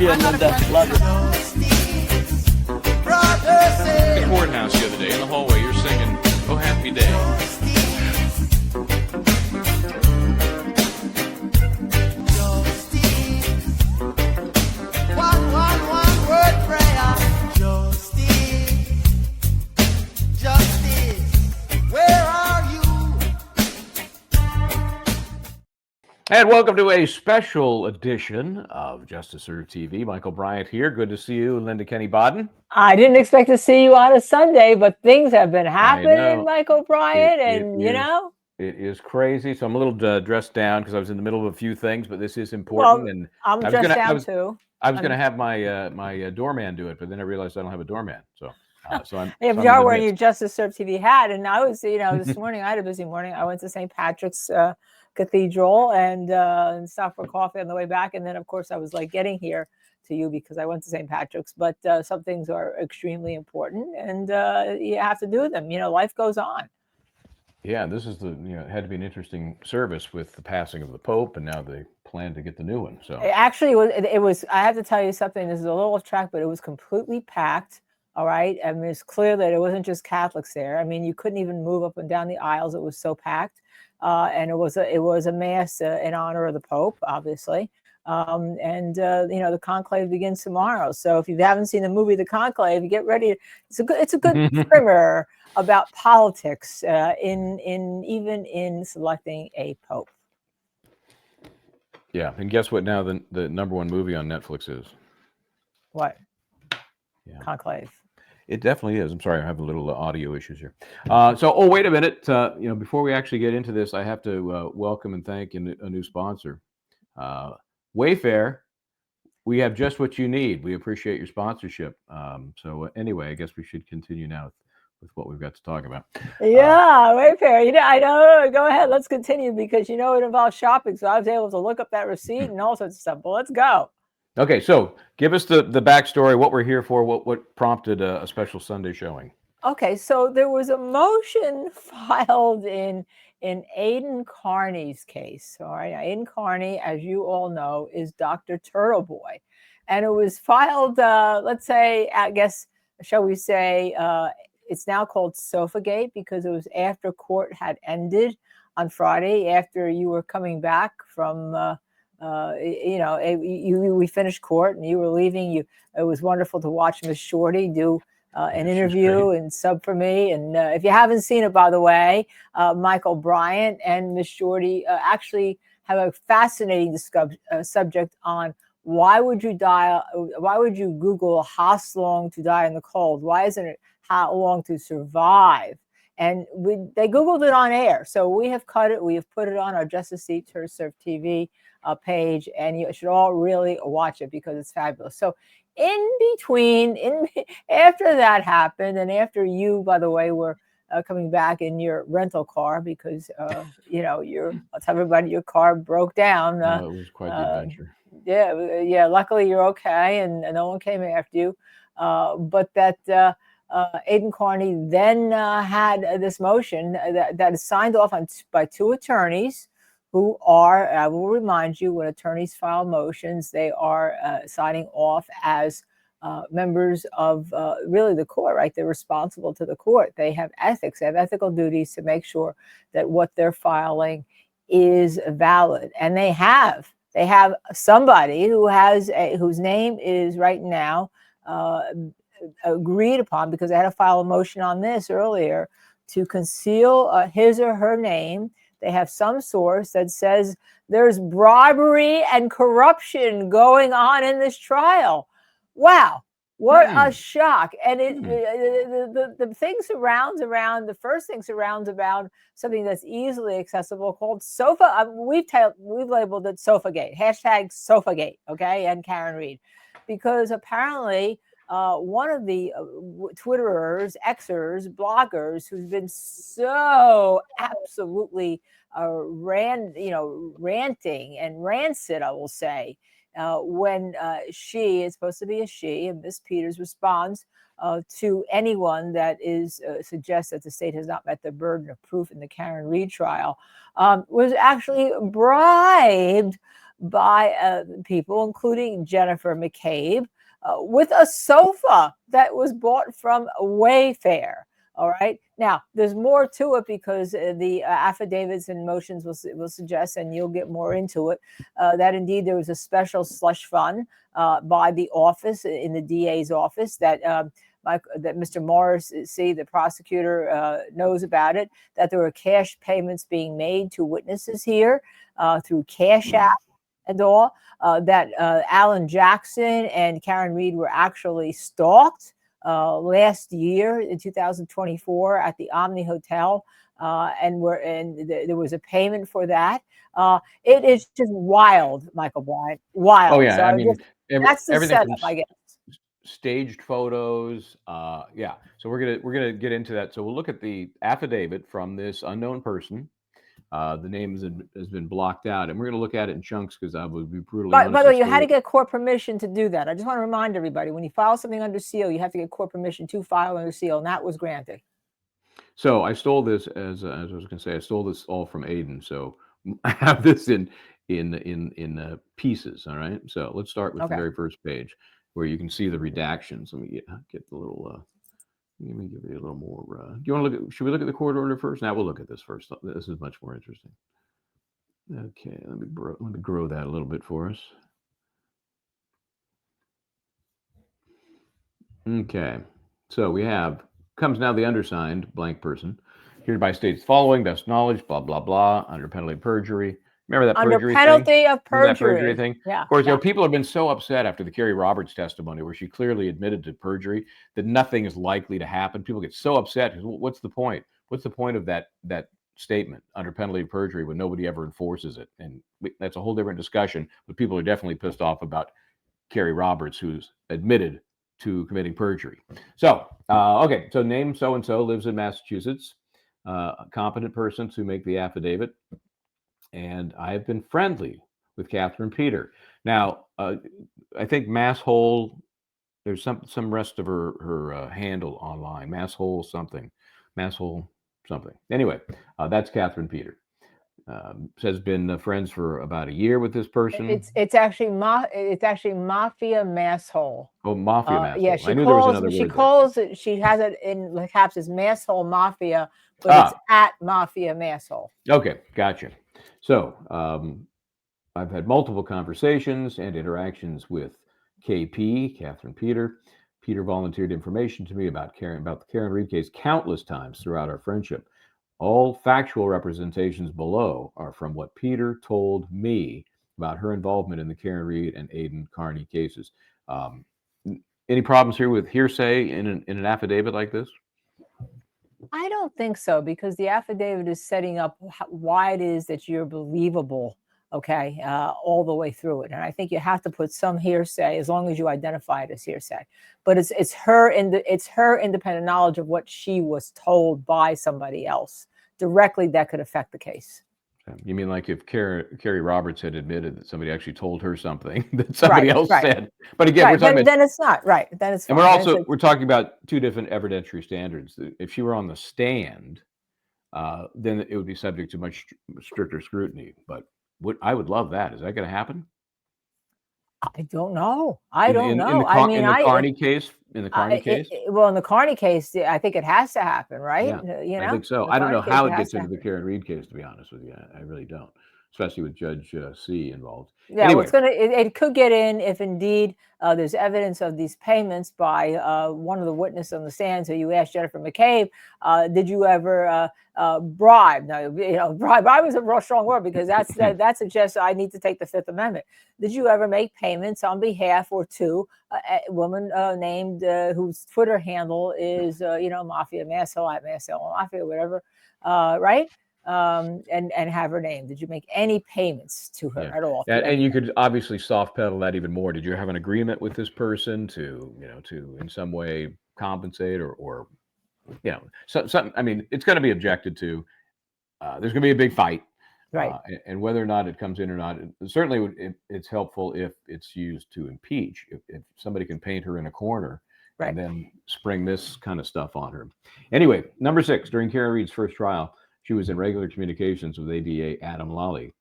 Love you, Linda. Love you. The courthouse the other day in the hallway, you're singing "Oh Happy Day." One word prayer. Justice, where are you? And welcome to a special edition of Justice Served TV. Michael Bryant here. Good to see you, Linda Kenny Bodden. I didn't expect to see you on a Sunday, but things have been happening, Michael Bryant, It is crazy. So I'm a little dressed down because I was in the middle of a few things, but this is important. Well, and I'm dressed down too. I was going to have my doorman do it, but then I realized I don't have a doorman. So I'm. Yeah, but you are wearing your Justice Served TV hat, and I was, this morning I had a busy morning. I went to St. Patrick's Cathedral and stopped for coffee on the way back, and then of course I was like getting here to you because I went to St. Patrick's. But some things are extremely important, and you have to do them. Life goes on. Yeah, this is it had to be an interesting service with the passing of the Pope, and now they plan to get the new one. So actually, it was. I have to tell you something. This is a little off track, but it was completely packed. All right, I mean, it's clear that it wasn't just Catholics there. I mean, you couldn't even move up and down the aisles. It was so packed, and it was a mass in honor of the Pope, obviously. The conclave begins tomorrow. So if you haven't seen the movie The Conclave, get ready. It's a good primer about politics even in selecting a pope. Yeah, and guess what? Now the number one movie on Netflix is what? Yeah. Conclave. It definitely is. I'm sorry, I'm having a little audio issues here. Wait a minute. Before we actually get into this, I have to welcome and thank a new sponsor, Wayfair. We have just what you need. We appreciate your sponsorship. Anyway, I guess we should continue now with what we've got to talk about. Yeah, Wayfair. I know. Go ahead. Let's continue because it involves shopping. So I was able to look up that receipt and all sorts of stuff. But let's go. Okay, so give us the backstory, what we're here for, what prompted a special Sunday showing. Okay, so there was a motion filed in Aidan Kearney's case. All right, Aidan Kearney, as you all know, is Dr. Turtle Boy. And it was filed, shall we say, it's now called Sofagate because it was after court had ended on Friday, after you were coming back from... we finished court and you were leaving. It was wonderful to watch Miss Shorty do an interview and sub for me. And if you haven't seen it, by the way, Michael Bryant and Miss Shorty actually have a fascinating subject on why would you Google how long to die in the cold? Why isn't it how long to survive? And they Googled it on air. So we have cut it. We have put it on our Justice Served TV page, and you should all really watch it because it's fabulous. So after that happened, and after you, by the way, were coming back in your rental car because, I'll tell everybody your car broke down. It was quite the adventure. Yeah. Luckily, you're okay, and no one came after you. But that Aidan Kearney then had this motion that is signed off by two attorneys who are, I will remind you, when attorneys file motions, they are signing off as members of really the court, right? They're responsible to the court. They have ethics. They have ethical duties to make sure that what they're filing is valid. And they have somebody whose name is right now agreed upon, because they had to file a motion on this earlier, to conceal his or her name. They have some source that says there's bribery and corruption going on in this trial. Wow, what a shock. And the thing surrounds around, the first thing surrounds around something that's easily accessible called Sofa. We've labeled it Sofagate, #Sofagate, okay, and Karen Reed, because apparently one of the Twitterers, Xers, bloggers who's been so absolutely ranting and rancid, I will say, when it's supposed to be a she, and Miss Peters responds to anyone that suggests that the state has not met the burden of proof in the Karen Reed trial, was actually bribed by people, including Jennifer McCabe, with a sofa that was bought from Wayfair. All right. Now, there's more to it because the affidavits and motions will suggest, and you'll get more into it, that indeed there was a special slush fund by the office, in the DA's office, that that Mr. Morris, the prosecutor, knows about it, that there were cash payments being made to witnesses here through Cash App and all, that Alan Jackson and Karen Reed were actually stalked last year in 2024 at the Omni Hotel, and there was a payment for that. It is just wild, Michael Bryant. Wild. Oh yeah, So I mean, that's the everything setup, I guess. staged photos. Yeah, so we're gonna get into that. So we'll look at the affidavit from this unknown person. The name has been blocked out, and we're going to look at it in chunks because I would be brutally honest. By the way, you had to get court permission to do that. I just want to remind everybody, when you file something under seal, you have to get court permission to file under seal, and that was granted. So I stole this, as I was going to say, I stole this all from Aidan. So I have this in pieces. All right. So let's start with the very first page where you can see the redactions. Let me get the little. Let me give you a little more. Do you want to look at? Should we look at the court order first? Now we'll look at this first. This is much more interesting. Okay, let me grow that a little bit for us. Okay, so we have comes now the undersigned blank person hereby states following best knowledge, blah blah blah, under penalty of perjury. Remember that perjury under penalty thing? of perjury. Remember that perjury thing? Yeah. Of course, you know, people have been so upset after the Kerry Roberts testimony, where she clearly admitted to perjury, that nothing is likely to happen. People get so upset because what's the point? What's the point of that statement under penalty of perjury when nobody ever enforces it? And that's a whole different discussion. But people are definitely pissed off about Kerry Roberts, who's admitted to committing perjury. So, okay, so name so and so, lives in Massachusetts, a competent person to make the affidavit. And I have been friendly with Catherine Peter. Now, I think Masshole, there's some rest of her handle online, Masshole something. Anyway, that's Catherine Peter. Has been friends for about a year with this person. It's actually Mafia Masshole. Oh, Mafia Masshole. Yeah, I knew there was another word. She calls it. She has it in caps as Masshole Mafia, but it's at Mafia Masshole. Okay, gotcha. So I've had multiple conversations and interactions with KP, Catherine Peter. Peter volunteered information to me about the Karen Reed case countless times throughout our friendship. All factual representations below are from what Peter told me about her involvement in the Karen Reed and Aidan Kearney cases. Any problems here with hearsay in an affidavit like this? I don't think so, because the affidavit is setting up why it is that you're believable, okay, all the way through it. And I think you have to put some hearsay as long as you identify it as hearsay. But it's her independent knowledge of what she was told by somebody else directly that could affect the case. You mean like if Kerry Roberts had admitted that somebody actually told her something that somebody else said? But again, we're talking then it's not right. Then it's and fine. we're talking about two different evidentiary standards. If she were on the stand, then it would be subject to much stricter scrutiny. But I would love that. Is that going to happen? I don't know. I don't know. In the Kearney case. Well, in the Kearney case, I think it has to happen, right? Yeah, you know, I think so. I don't know how it gets into the Karen Reed case, to be honest with you. I really don't, especially with Judge C involved. Yeah, anyway. It could get in if indeed there's evidence of these payments by one of the witnesses on the stand. So you asked Jennifer McCabe, did you ever bribe? Now, bribe was a real strong word, because that suggests I need to take the Fifth Amendment. Did you ever make payments on behalf or to a woman named whose Twitter handle is Mafia Masshole at Masshole Mafia, whatever, right? And have her name. Did you make any payments to her at all? And you could obviously soft pedal that even more. Did you have an agreement with this person to in some way compensate or something? I mean, it's going to be objected to. There's going to be a big fight, right? And whether or not it comes in or not, certainly it's helpful if it's used to impeach. If somebody can paint her in a corner. Right. And then spring this kind of stuff on her. Anyway, number 6, during Karen Reed's first trial, she was in regular communications with ADA Adam Lally.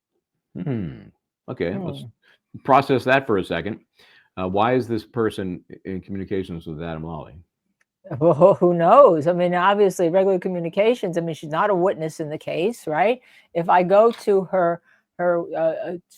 Okay, let's process that for a second. Why is this person in communications with Adam Lawley? Well, who knows? I mean, obviously, regular communications. I mean, she's not a witness in the case, right? If I go to her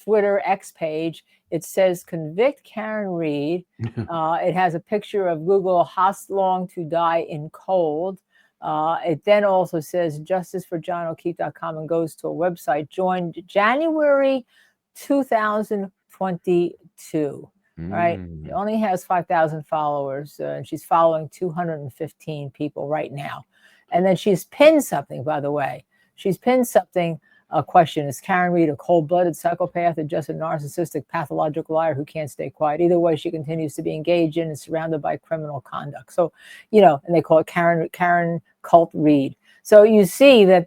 Twitter X page, it says convict Karen Reed. It has a picture of Google "Hast long to die in cold." It then also says justiceforjohno'keefe.com and goes to a website joined January 2022. Right. It only has 5,000 followers, and she's following 215 people right now. And then she's pinned something, by the way. She's pinned something. A question: is Karen Reed a cold-blooded psychopath or just a narcissistic, pathological liar who can't stay quiet? Either way, she continues to be engaged in and surrounded by criminal conduct. So, and they call it Karen Cult Reed. So you see that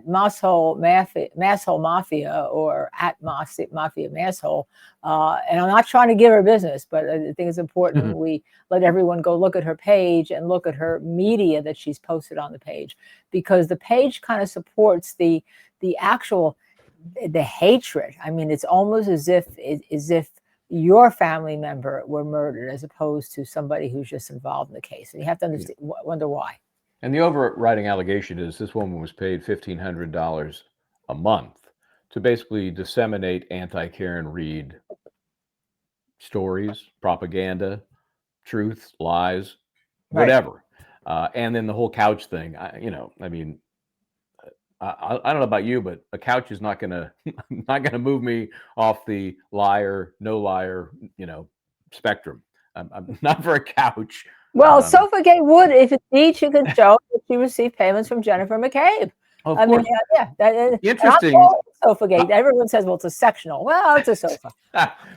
masshole mafia or at mafia masshole, and I'm not trying to give her business, but I think it's important we let everyone go look at her page and look at her media that she's posted on the page, because the page kind of supports the hatred. I mean, it's almost as if your family member were murdered as opposed to somebody who's just involved in the case. And you have to understand, wonder why. And the overriding allegation is this woman was paid $1,500 a month to basically disseminate anti-Karen Reed stories, propaganda, truth, lies, whatever. And then the whole couch thing. I don't know about you, but a couch is not gonna move me off the liar, no liar, spectrum. I'm not for a couch. Well, Sofagate would, if indeed she could show that she received payments from Jennifer McCabe. Of course. Interesting. Sofagate. Everyone says, well, it's a sectional. Well, it's a sofa.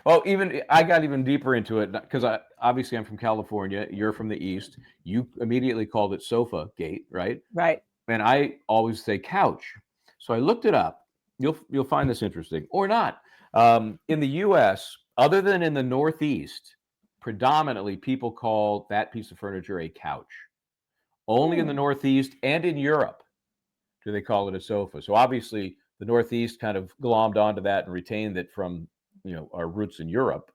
Well, I got even deeper into it because obviously I'm from California. You're from the East. You immediately called it Sofagate, right? Right. And I always say couch. So I looked it up. You'll find this interesting or not. In the U.S., other than in the Northeast, predominantly people call that piece of furniture a couch. Only in the Northeast and in Europe do they call it a sofa. So obviously the Northeast kind of glommed onto that and retained it from our roots in Europe,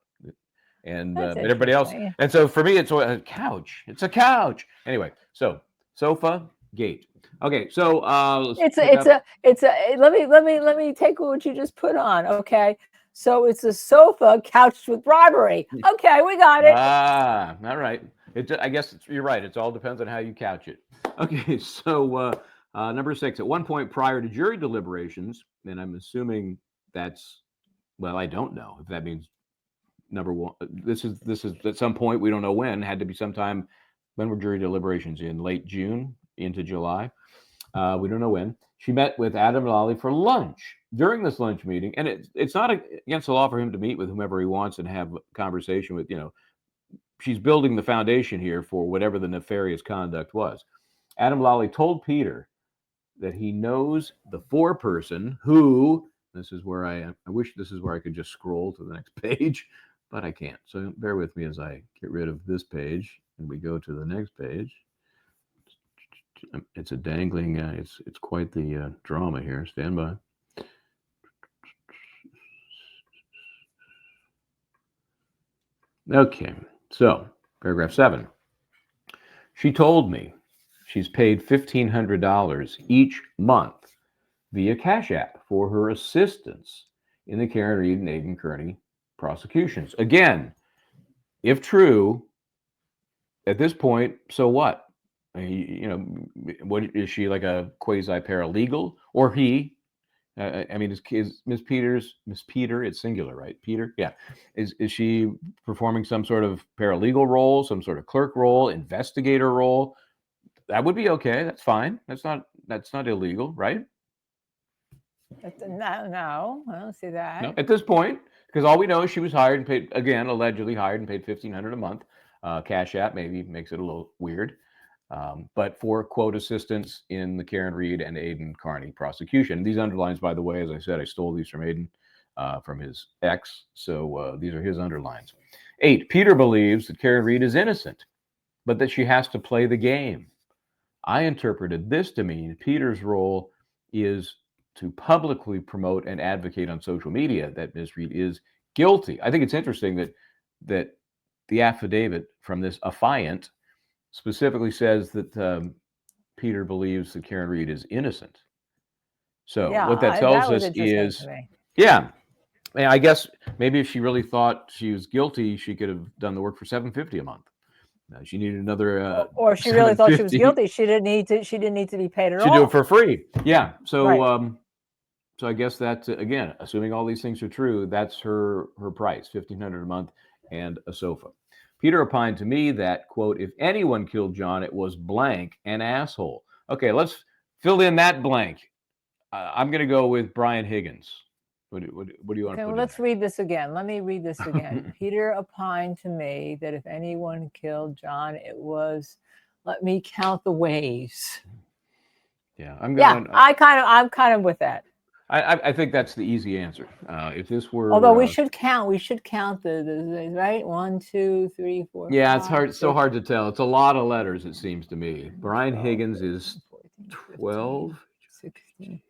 and everybody else. And so for me, it's a couch. It's a couch. Anyway, so sofa gate. Okay, so let me take what you just put on. Okay. So it's a sofa couched with bribery. Okay, we got it. All right. I guess you're right. It all depends on how you couch it. Okay, so number 6. At one point prior to jury deliberations, and I'm assuming that's, well, I don't know if that means number 1. This is at some point, we don't know when. Had to be sometime. When were jury deliberations? In late June into July. We don't know when. She met with Adam Lawley for lunch. During this lunch meeting, and it's not against the law for him to meet with whomever he wants and have a conversation with, she's building the foundation here for whatever the nefarious conduct was. Adam Lawley told Peter that he knows the foreperson who, this is where I wish this is where I could just scroll to the next page, but I can't. So bear with me as I get rid of this page and we go to the next page. It's a dangling, it's quite the drama here. Stand by. Okay, so paragraph 7. She told me she's paid $1,500 each month via Cash App for her assistance in the Karen Reed and Aidan Kearney prosecutions. Again, if true, at this point, so what? What is she, like a quasi paralegal, or he? Is Miss Peter? It's singular, right? Peter, yeah. Is she performing some sort of paralegal role, some sort of clerk role, investigator role? That would be okay. That's fine. That's not illegal, right? No, I don't see that. No, at this point, because all we know is she was hired and paid, again, allegedly hired and paid $1,500 a month. Cash App maybe makes it a little weird. But for quote assistance in the Karen Reed and Aidan Kearney prosecution. These underlines, by the way, as I said, I stole these from Aidan, from his ex. So these are his underlines. 8, Peter believes that Karen Reed is innocent, but that she has to play the game. I interpreted this to mean Peter's role is to publicly promote and advocate on social media that Ms. Reed is guilty. I think it's interesting that the affidavit from this affiant specifically says that Peter believes that Karen Reed is innocent. So Yeah, what that that tells was us interesting is, to me. yeah, and I guess maybe if she really thought she was guilty, she could have done the work for $750 a month. She needed another Or she really thought she was $750. guilty. She didn't need to. She didn't need to be paid at She'd do all. it for free. Yeah. So Right. so I guess that's again, assuming all these things are true, that's her price, $1,500 a month and a sofa. Peter opined to me that, quote, if anyone killed John, it was blank an asshole. Okay, let's fill in that blank. I'm going to go with Brian Higgins. What do you want to Okay, put well, in let's there? read this again. Let me read this again. Peter opined to me that if anyone killed John, it was, let me count the ways. Yeah, I'm Yeah, going. I'm kind of with that. I think that's the easy answer. If this were, Although we should count the right 1, 2, 3, 4. yeah, 5, it's hard. 6, So hard to tell. It's a lot of letters, it seems to me. Brian 12, Higgins is 14, 12. 16.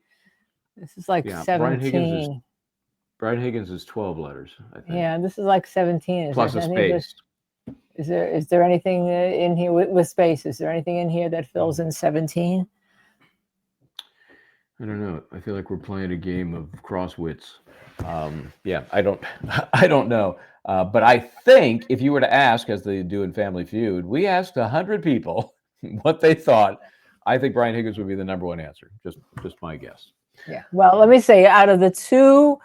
This is like Yeah, 17. Brian Higgins is 12 letters, I think. Yeah, this is like 17. Plus a space. Is there anything in here with space? Is there anything in here that fills in 17? I don't know. I feel like we're playing a game of crosswits. Yeah, I don't know. But I think if you were to ask, as they do in Family Feud, we asked 100 people what they thought. I think Brian Higgins would be the number one answer. Just my guess. Yeah. Well, let me say, out of the 2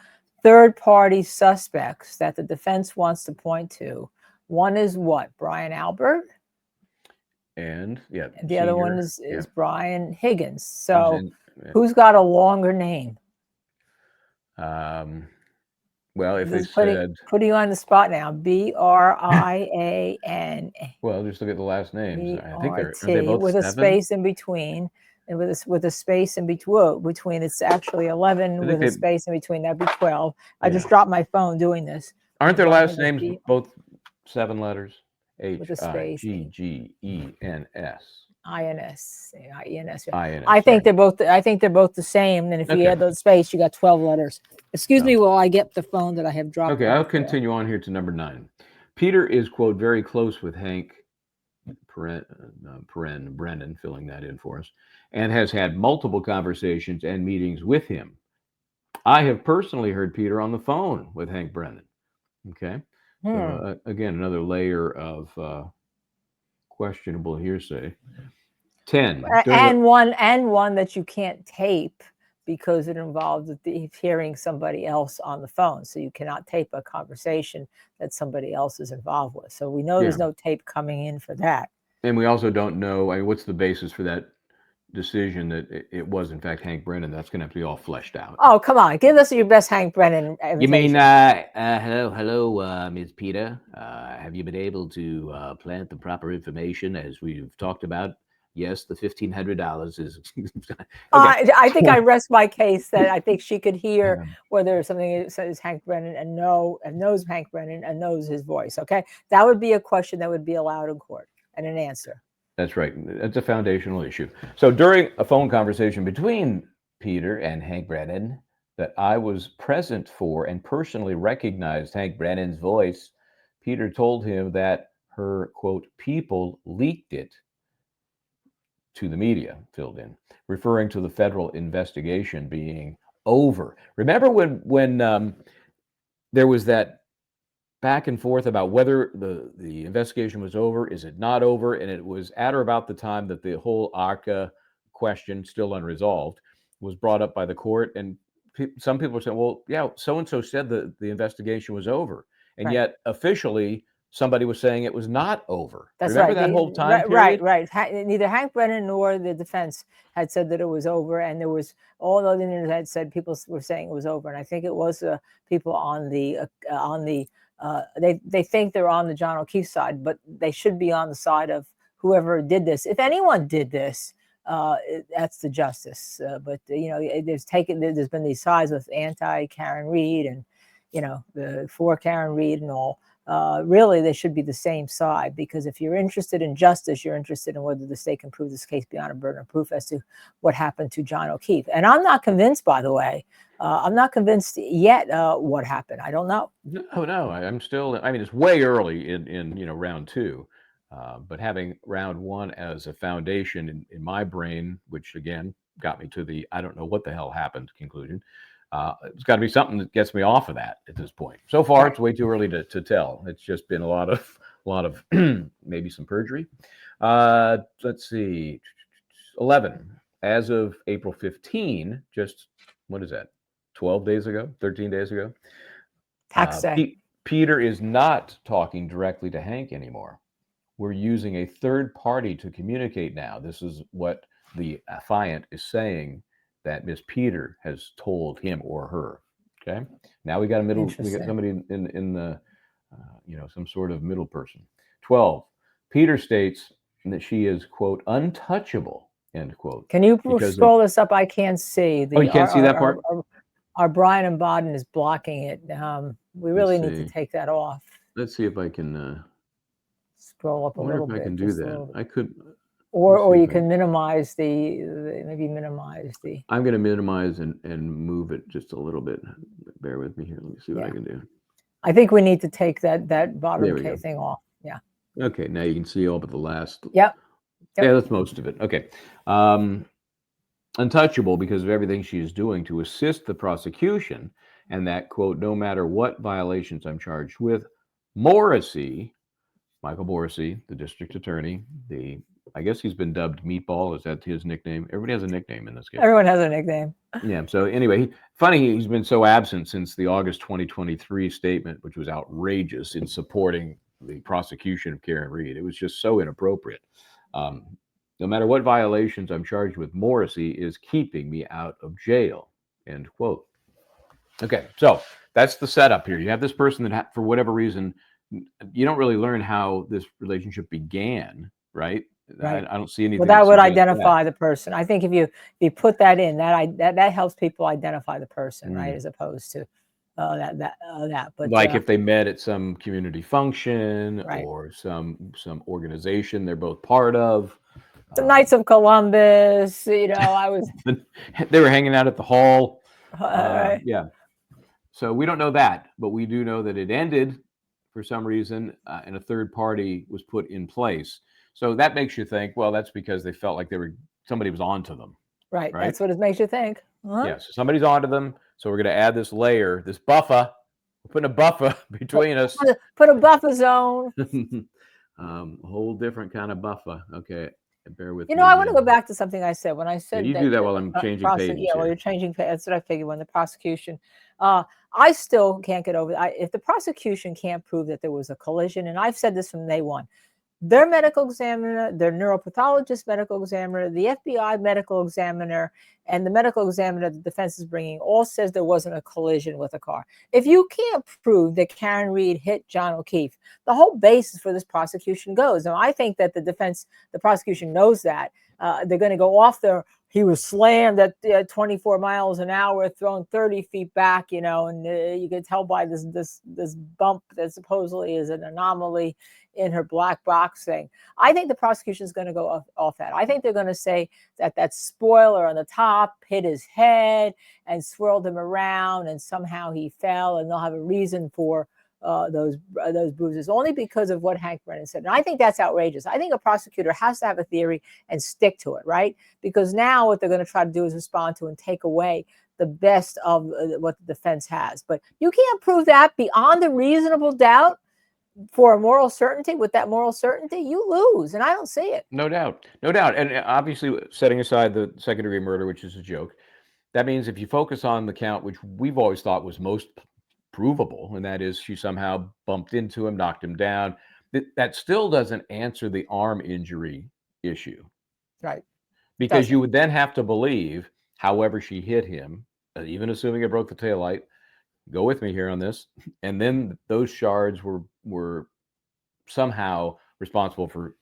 third-party suspects that the defense wants to point to, one is what? Brian Albert? And yeah, the other one is Brian Higgins. So who's got a longer name? Well, if they said putting you on the spot now, Brian. Well, just look at the last names. I think aren't they both with 7? A space in between. And with a space in between, it's actually 11 with a space in between. That'd be 12. I just dropped my phone doing this. Aren't their last names both 7 letters? H-I-G-G-E-N-S. INS. INS. INS. I think they're both the same. And if you add those space, you got 12 letters. Excuse me while I get the phone that I have dropped. Okay, I'll continue on here to number 9. Peter is, quote, very close with Hank Brennan, filling that in for us, and has had multiple conversations and meetings with him. I have personally heard Peter on the phone with Hank Brennan. Okay. So, again, another layer of questionable hearsay. 10. And one that you can't tape because it involves hearing somebody else on the phone. So you cannot tape a conversation that somebody else is involved with. So we know there's no tape coming in for that. And we also don't know, what's the basis for that decision that it was, in fact, Hank Brennan. That's going to have to be all fleshed out. Oh, come on. Give us your best Hank Brennan imitation. You mean, hello, Ms. Peter. Have you been able to plant the proper information as we've talked about? Yes, the $1,500 is. Okay. I think I rest my case that I think she could hear whether something says Hank Brennan and knows Hank Brennan and knows his voice. Okay, that would be a question that would be allowed in court and an answer. That's right. That's a foundational issue. So during a phone conversation between Peter and Hank Brennan that I was present for and personally recognized Hank Brennan's voice, Peter told him that her, quote, people leaked it to the media, filled in, referring to the federal investigation being over. Remember when there was that back and forth about whether the investigation was over, is it not over? And it was at or about the time that the whole ARCA question, still unresolved, was brought up by the court. And some people were saying, well, yeah, so-and-so said the investigation was over. And yet officially, somebody was saying it was not over. That's Remember right. that whole time period? Right. Neither Hank Brennan nor the defense had said that it was over, and there was all the internet had said people were saying it was over, and I think it was people on the they think they're on the John O'Keefe side, but they should be on the side of whoever did this. If anyone did this, that's the justice. But there's been these sides with anti Karen Reed and for Karen Reed and all. really they should be the same side, because if you're interested in justice, you're interested in whether the state can prove this case beyond a burden of proof as to what happened to John O'Keefe. And I'm not convinced, by the way. I'm not convinced yet what happened. I don't know. No, I'm still. I mean, it's way early in round two, but having round one as a foundation in my brain, which again got me to the I don't know what the hell happened conclusion. It's got to be something that gets me off of that at this point. So far, Right. it's way too early to tell. It's just been a lot of maybe some perjury. Let's see, 11 as of April 15. Just what is that? 12 days ago, 13 days ago. Tax day. Peter is not talking directly to Hank anymore. We're using a third party to communicate now. This is what the affiant is saying, that Miss Peter has told him or her. Okay. Now we got we got somebody in the, some sort of middle person. 12. Peter states that she is, quote, untouchable, end quote. Can you scroll this up? I can't see. You can't see that part? Our Brian and Baden is blocking it. We really need to take that off. Let's see if I can scroll up a little bit. I can do that. I could. Or you can minimize maybe minimize the. I'm going to minimize and move it just a little bit. Bear with me here. Let me see what I can do. I think we need to take that bottom thing off. Yeah. Okay. Now you can see all but the last. Yep. Yeah, that's most of it. Okay. Untouchable because of everything she is doing to assist the prosecution, and that, quote, no matter what violations I'm charged with, Michael Morrissey, the district attorney, I guess he's been dubbed Meatball. Is that his nickname? Everybody has a nickname in this case. Everyone has a nickname. Yeah. So anyway, funny, he's been so absent since the August 2023 statement, which was outrageous in supporting the prosecution of Karen Reed. It was just so inappropriate. No matter what violations I'm charged with, Morrissey is keeping me out of jail, end quote. Okay, so that's the setup here. You have this person that, for whatever reason, you don't really learn how this relationship began, right? Right. I don't see anything. Well, that would identify the person. I think if you put that in, that helps people identify the person, right, as opposed to that. But like if they met at some community function or some organization they're both part of. The Knights of Columbus, I was. They were hanging out at the hall. Right. Yeah. So we don't know that, but we do know that it ended for some reason, and a third party was put in place. So that makes you think, well, that's because they felt like somebody was onto them. Right. That's what it makes you think. Yeah. So somebody's onto them. So we're going to add this layer, this buffer. We're putting a buffer between us. Put a buffer zone. A whole different kind of buffer. Okay. Bear with me. I want to go back to something I said when I said you do that while I'm changing pages. Yeah, while you're changing pages. That's what I figured. When the prosecution, I still can't get over that. If the prosecution can't prove that there was a collision, and I've said this from day one, their medical examiner, their neuropathologist medical examiner, the FBI medical examiner, and the medical examiner the defense is bringing all says there wasn't a collision with a car. If you can't prove that Karen Reed hit John O'Keefe, the whole basis for this prosecution goes. Now, I think that the prosecution knows that. They're going to go off he was slammed at 24 miles an hour, thrown 30 feet back, and you can tell by this bump that supposedly is an anomaly in her black box thing. I think the prosecution is going to go off that. I think they're going to say that spoiler on the top hit his head and swirled him around, and somehow he fell, and they'll have a reason for those bruises only because of what Hank Brennan said. And I think that's outrageous. I think a prosecutor has to have a theory and stick to it, right? Because now what they're going to try to do is respond to and take away the best of what the defense has. But you can't prove that beyond a reasonable doubt for a moral certainty. With that moral certainty, you lose, and I don't see it. No doubt. And obviously, setting aside the second-degree murder, which is a joke, that means if you focus on the count, which we've always thought was most provable, and that is she somehow bumped into him, knocked him down, that still doesn't answer the arm injury issue. Right. Because you would then have to believe, however she hit him, even assuming it broke the taillight, go with me here on this, and then those shards were somehow responsible for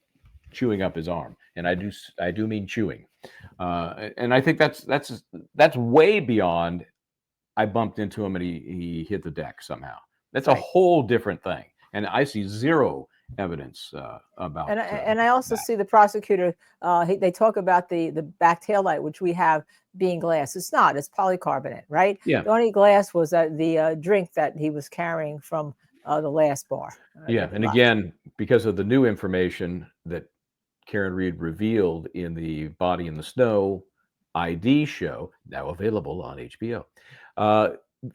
chewing up his arm, and I do mean chewing, and I think that's way beyond. I bumped into him and he hit the deck somehow. That's a whole different thing, and I see zero evidence about. And I also see the prosecutor. They talk about the back tail light, which we have being glass. It's not. It's polycarbonate, right? Yeah. The only glass was the drink that he was carrying from the last bar. Yeah, and again, because of the new information that Karen Reed revealed in the Body in the Snow ID show, now available on HBO,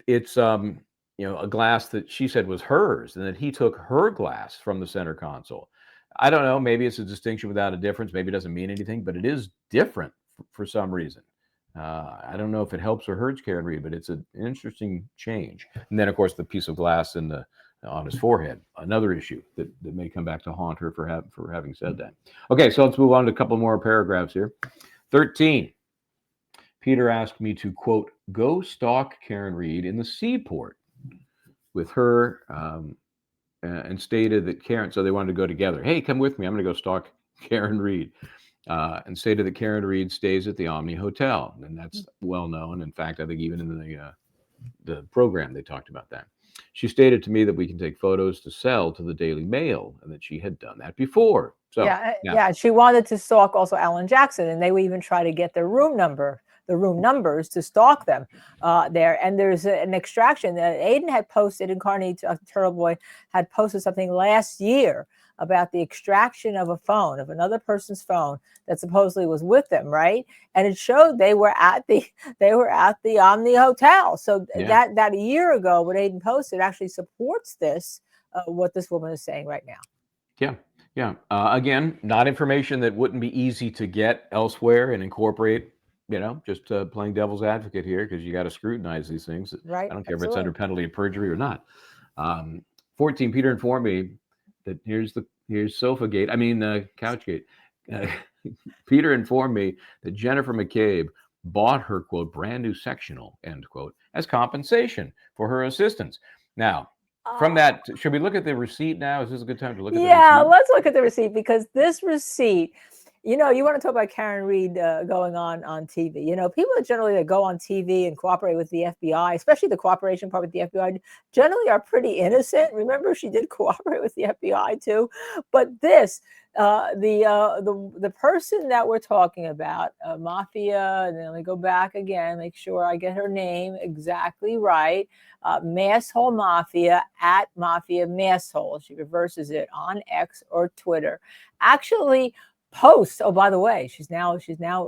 it's a glass that she said was hers, and that he took her glass from the center console. I don't know. Maybe it's a distinction without a difference. Maybe it doesn't mean anything, but it is different for some reason. I don't know if it helps or hurts Karen Reed, but it's an interesting change. And then, of course, the piece of glass on his forehead, another issue that may come back to haunt her for having said that. Okay, so let's move on to a couple more paragraphs here. 13. Peter asked me to, quote, go stalk Karen Reed in the seaport with her, and stated that Karen, so they wanted to go together. Hey, come with me. I'm going to go stalk Karen Reed. And stated that Karen Reed stays at the Omni Hotel. And that's well known. In fact, I think even in the program, they talked about that. She stated to me that we can take photos to sell to the Daily Mail, and that she had done that before. So yeah. She wanted to stalk also Alan Jackson, and they would even try to get the room numbers to stalk them there. And there's an extraction that Aidan had posted, and Kearney, Turtle Boy, had posted something last year about the extraction of a phone, of another person's phone that supposedly was with them, right? And it showed they were at the Omni Hotel. So that a year ago, what Aidan posted actually supports this, what this woman is saying right now. Yeah. Again, not information that wouldn't be easy to get elsewhere and incorporate. Just playing devil's advocate here, because you got to scrutinize these things. Right. I don't care if it's under penalty of perjury or not. 14. Peter informed me that here's Sofagate. I mean, Couchgate. Peter informed me that Jennifer McCabe bought her, quote, brand new sectional, end quote, as compensation for her assistance. Now, from that, should we look at the receipt now? Is this a good time to look at the receipt? Yeah, let's look at the receipt, because this receipt, you want to talk about Karen Reed going on TV. People that generally go on TV and cooperate with the FBI, especially the cooperation part with the FBI, generally are pretty innocent. Remember, she did cooperate with the FBI too. But this, the person that we're talking about, Mafia, and then let me go back again, make sure I get her name exactly right. Masshole Mafia, at Mafia Masshole. She reverses it on X or Twitter. Actually posts. Oh, by the way, she's now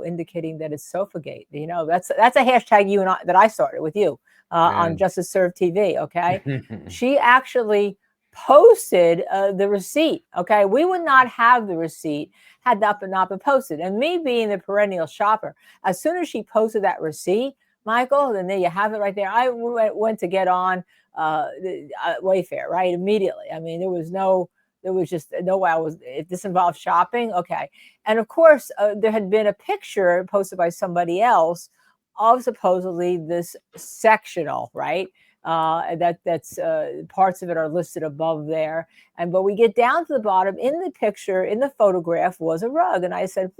indicating that it's Sofagate. That's a hashtag that I started with you on Justice Served TV. Okay, she actually posted the receipt. Okay, we would not have the receipt had that not been posted. And me being the perennial shopper, as soon as she posted that receipt, Michael, then there you have it right there. I went to get on Wayfair right immediately. I mean, there was just no way if this involved shopping. Okay. And of course, there had been a picture posted by somebody else of supposedly this sectional, right? That's parts of it are listed above there. But we get down to the bottom. In the picture, in the photograph, was a rug. And I said,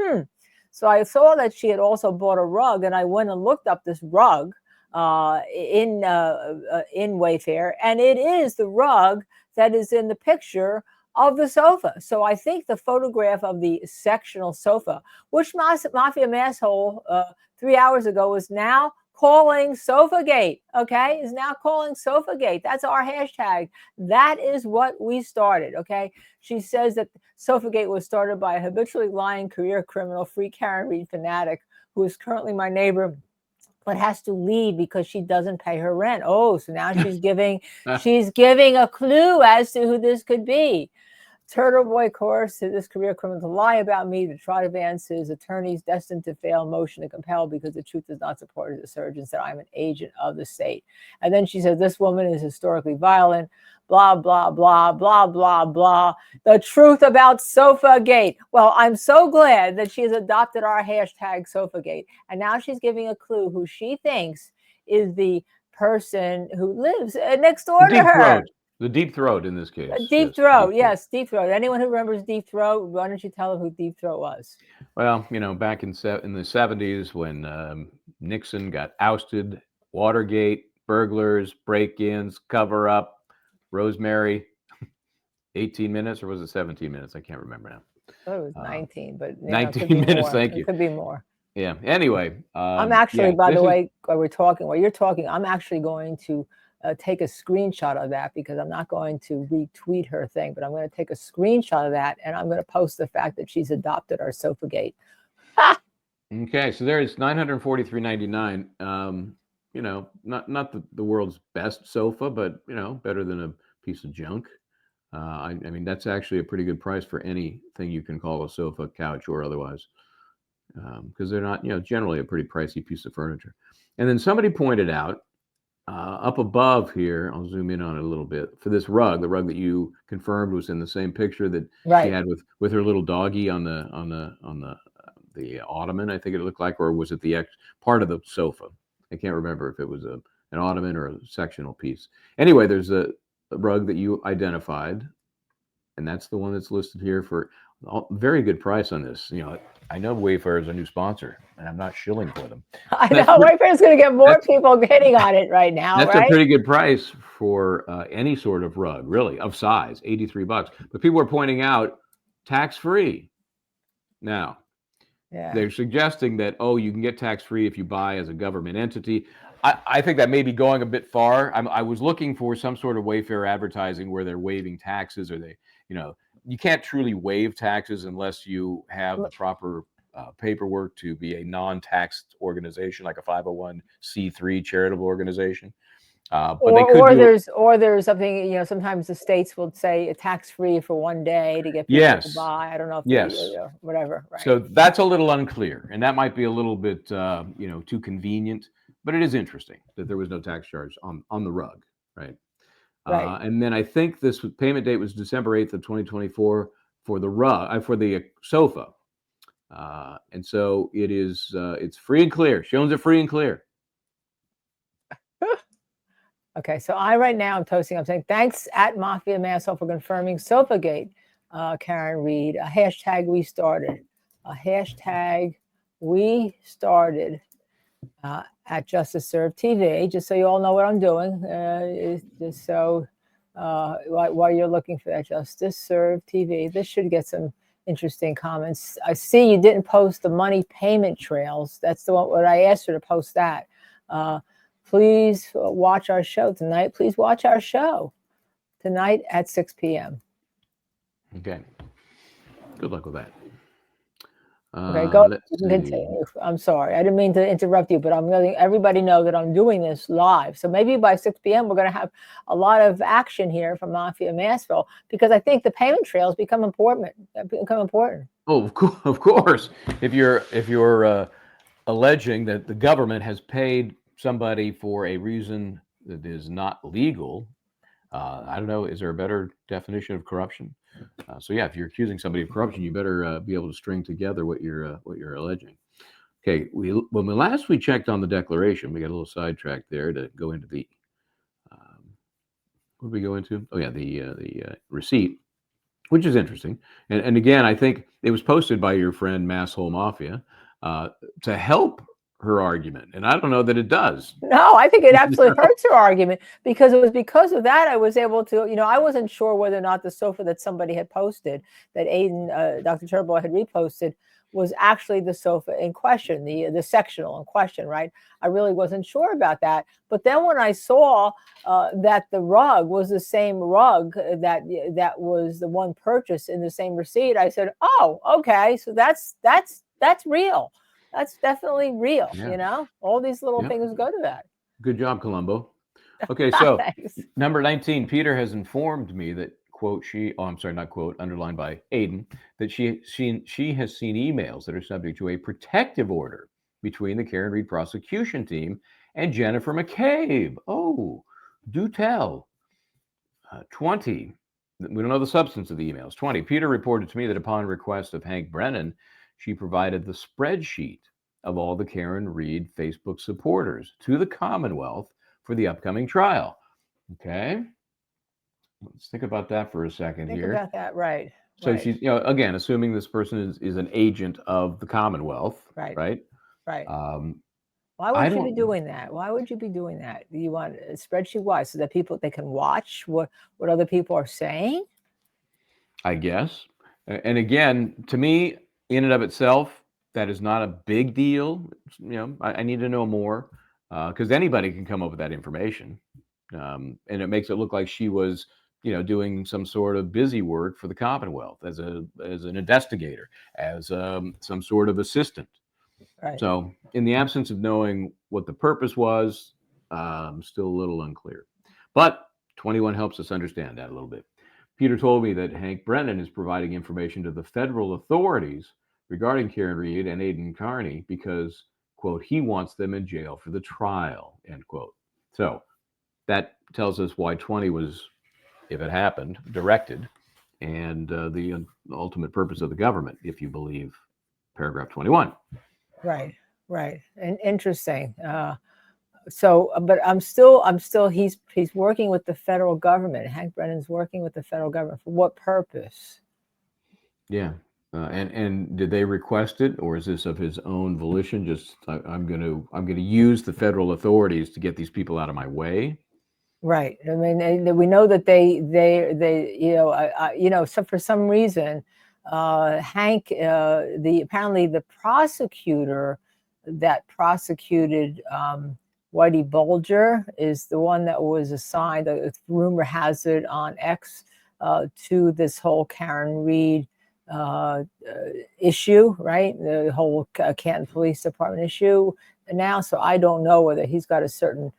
So I saw that she had also bought a rug, and I went and looked up this rug in Wayfair, and it is the rug that is in the picture of the sofa. So I think the photograph of the sectional sofa, which Mafia Masshole 3 hours ago is now calling Sofagate, okay, is now calling Sofagate. That's our hashtag. That is what we started, okay? She says that Sofagate was started by a habitually lying career criminal, free Karen Reed fanatic, who is currently my neighbor, but has to leave because she doesn't pay her rent. Oh, so now she's giving a clue as to who this could be. Turtle Boy coerced this career criminal to lie about me to try to advance his attorney's destined to fail motion to compel because the truth does not support his assertions that I'm an agent of the state. And then she says, this woman is historically violent, blah, blah, blah, blah, blah, blah. The truth about Sofagate. Well, I'm so glad that she has adopted our hashtag Sofagate. And now she's giving a clue who she thinks is the person who lives next door to her. The Deep Throat in this case. Deep Throat, yes, Deep Throat. Anyone who remembers Deep Throat, why don't you tell them who Deep Throat was? Well, back in the 70s when Nixon got ousted, Watergate, burglars, break-ins, cover-up, Rosemary, 18 minutes, or was it 17 minutes? I can't remember now. I thought it was 19, but you know, 19 it could be minutes. more. Thank It you. could be more. Yeah. Anyway, I'm actually, yeah, by this the is- way, while you're talking, I'm actually going to take a screenshot of that, because I'm not going to retweet her thing, but I'm going to take a screenshot of that, and I'm going to post the fact that she's adopted our SofaGate. Okay, so there is $943.99. You know, not the world's best sofa, but you know, better than a piece of junk. I mean, that's actually a pretty good price for anything you can call a sofa, couch, or otherwise, because they're not, you know, generally a pretty pricey piece of furniture. And then somebody pointed out up above here, I'll zoom in on it a little bit, for this rug, the rug that you confirmed was in the same picture that she Right. had with her little doggy on the ottoman, I think it looked like, or was it the part of the sofa? I can't remember if it was an ottoman or a sectional piece. Anyway, there's a rug that you identified, and that's the one that's listed here for a very good price on this. You know, I know Wayfair is a new sponsor, and I'm not shilling for them. I know Wayfair's going to get more people hitting on it right now. That's right? a pretty good price for any sort of rug, really, of size, $83. But people are pointing out tax-free. Now, Yeah. they're suggesting that, oh, you can get tax-free if you buy as a government entity. I think that may be going a bit far. I was looking for some sort of Wayfair advertising where they're waiving taxes, or they, you know, you can't truly waive taxes unless you have the proper paperwork to be a non-taxed organization, like a 501c3 charitable organization. But they could there's something, you know, sometimes the states will say a tax-free for one day to get people to buy. I don't know if whatever. Right. So that's a little unclear, and that might be a little bit, you know, too convenient. But it is interesting that there was no tax charge on the rug, right? Right. And then I think this payment date was December 8th of 2024 for the rug, for the sofa. And so it is, it's free and clear. She owns it free and clear. Okay, so I'm saying thanks at Mafia Massel for confirming SofaGate, Karen Reed, a hashtag we started, at Justice Serve TV, just so you all know what I'm doing, just so while you're looking for that, Justice Serve TV. This should get some interesting comments. I see you didn't post the money payment trails. That's the one what I asked her to post that. Please watch our show tonight. Please watch our show tonight at 6 p.m. Okay. Good luck with that. Okay, go. Continue. I'm sorry. I didn't mean to interrupt you, but I'm letting everybody know that I'm doing this live. So maybe by 6 p.m. we're going to have a lot of action here from Mafia Massville, because I think the payment trails become important. Oh, of course. If you're alleging that the government has paid somebody for a reason that is not legal, I don't know. Is there a better definition of corruption? So yeah, if you're accusing somebody of corruption, you better be able to string together what you're alleging. Okay, when we checked on the declaration, we got a little sidetracked there to go into the what did we go into? Oh yeah, the receipt, which is interesting. And again, I think it was posted by your friend Masshole Mafia to help her argument, and I don't know that it does. No, I think it absolutely hurts her argument, because it was because of that I was able to, you know, I wasn't sure whether or not the sofa that somebody had posted, that Aidan, Dr. Turbo had reposted, was actually the sofa in question, the sectional in question, right? I really wasn't sure about that. But then when I saw that the rug was the same rug that was the one purchased in the same receipt, I said, oh, okay, so that's real. That's definitely real. Yeah. You know, all these little things go to that. Good job, Columbo. Okay, so number 19, Peter has informed me that, quote, underlined by Aidan, that she has seen emails that are subject to a protective order between the Karen Reed prosecution team and Jennifer McCabe. Oh, do tell. 20, we don't know the substance of the emails. 20, Peter reported to me that upon request of Hank Brennan, she provided the spreadsheet of all the Karen Reed Facebook supporters to the Commonwealth for the upcoming trial. Okay. Let's think about that for a second here. Think about that, right. So she's, you know, again, assuming this person is an agent of the Commonwealth, right? Right. Why would you be doing that? Why would you be doing that? Do you want a spreadsheet? Why? So that they can watch what other people are saying? I guess. And again, to me, in and of itself, that is not a big deal. I need to know more because anybody can come up with that information. And it makes it look like she was, doing some sort of busy work for the Commonwealth as an investigator, as some sort of assistant. Right. So, in the absence of knowing what the purpose was, still a little unclear. But 21 helps us understand that a little bit. Peter told me that Hank Brennan is providing information to the federal authorities regarding Karen Reed and Aidan Kearney because, quote, he wants them in jail for the trial, end quote. So that tells us why 20 was, if it happened, directed, and the ultimate purpose of the government, if you believe paragraph 21. Right. And interesting. But I'm still. He's working with the federal government. Hank Brennan's working with the federal government for what purpose? Yeah. And did they request it, or is this of his own volition? Just I'm gonna use the federal authorities to get these people out of my way. Right. I mean, we know that they so for some reason, Hank, apparently the prosecutor that prosecuted Whitey Bulger is the one that was assigned. Rumor has it on X to this whole Karen Reed issue, right? The whole Canton Police Department issue now. So I don't know whether he's got a certain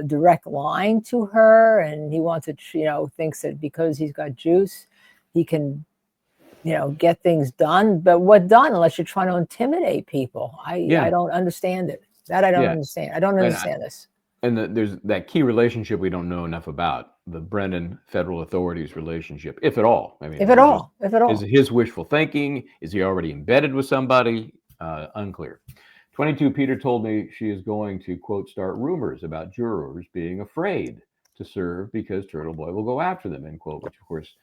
direct line to her, and he wants to, thinks that because he's got juice, he can, get things done. But what done unless you're trying to intimidate people? I don't understand it. That I don't understand. I don't understand this. And there's that key relationship we don't know enough about, the Brennan federal authorities relationship, if at all. I mean, if at all. Is it his wishful thinking? Is he already embedded with somebody? Unclear. 22, Peter told me she is going to, quote, start rumors about jurors being afraid to serve because Turtle Boy will go after them, end quote, which, of course,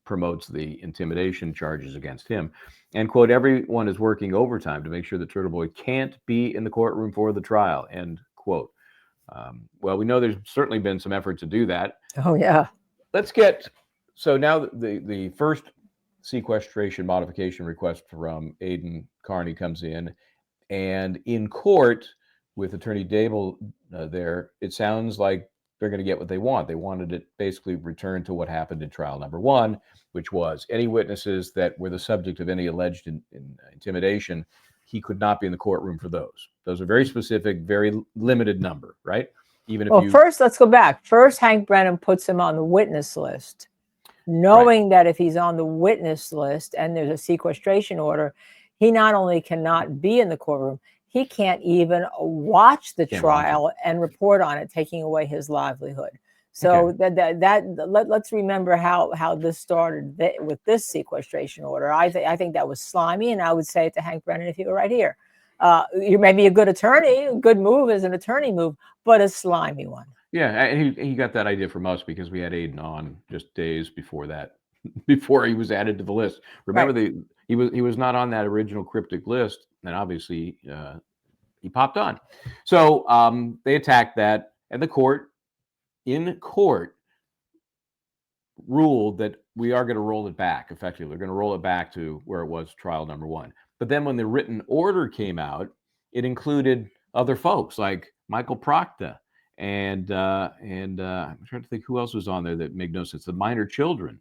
promotes the intimidation charges against him. And, quote, everyone is working overtime to make sure that Turtle Boy can't be in the courtroom for the trial, end quote. Well, we know there's certainly been some effort to do that. Oh, yeah. So now the first sequestration modification request from Aidan Kearney comes in, and in court with Attorney Dable there, it sounds like they're going to get what they want. They wanted it basically returned to what happened in trial number one, which was any witnesses that were the subject of any alleged intimidation, he could not be in the courtroom for those. Those are very specific, very limited number, right? First, let's go back. First, Hank Brennan puts him on the witness list, knowing that if he's on the witness list and there's a sequestration order, he not only cannot be in the courtroom, he can't even watch the trial and report on it, taking away his livelihood. So let's remember how this started with this sequestration order. I think that was slimy, and I would say to Hank Brennan, if you were right here, you may be a good attorney, a good move as an attorney move, but a slimy one. Yeah, and he got that idea from us because we had Aidan on just days before that, before he was added to the list. Remember, he was not on that original cryptic list, and obviously he popped on. So they attacked that, and the court ruled that we are going to roll it back. Effectively, we're going to roll it back to where it was trial number one. But then when the written order came out, it included other folks like Michael Proctor and I'm trying to think who else was on there that made no sense. The minor children,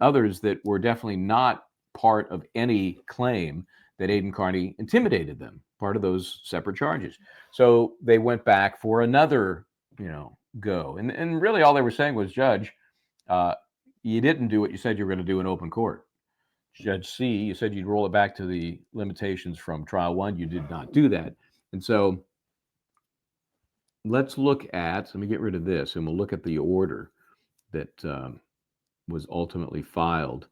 others that were definitely not part of any claim that Aidan Kearney intimidated them, part of those separate charges. So they went back for another, go. And really all they were saying was, Judge, you didn't do what you said you were going to do in open court. Judge C, you said you'd roll it back to the limitations from trial one. You did not do that. And so let me get rid of this, and we'll look at the order that was ultimately filed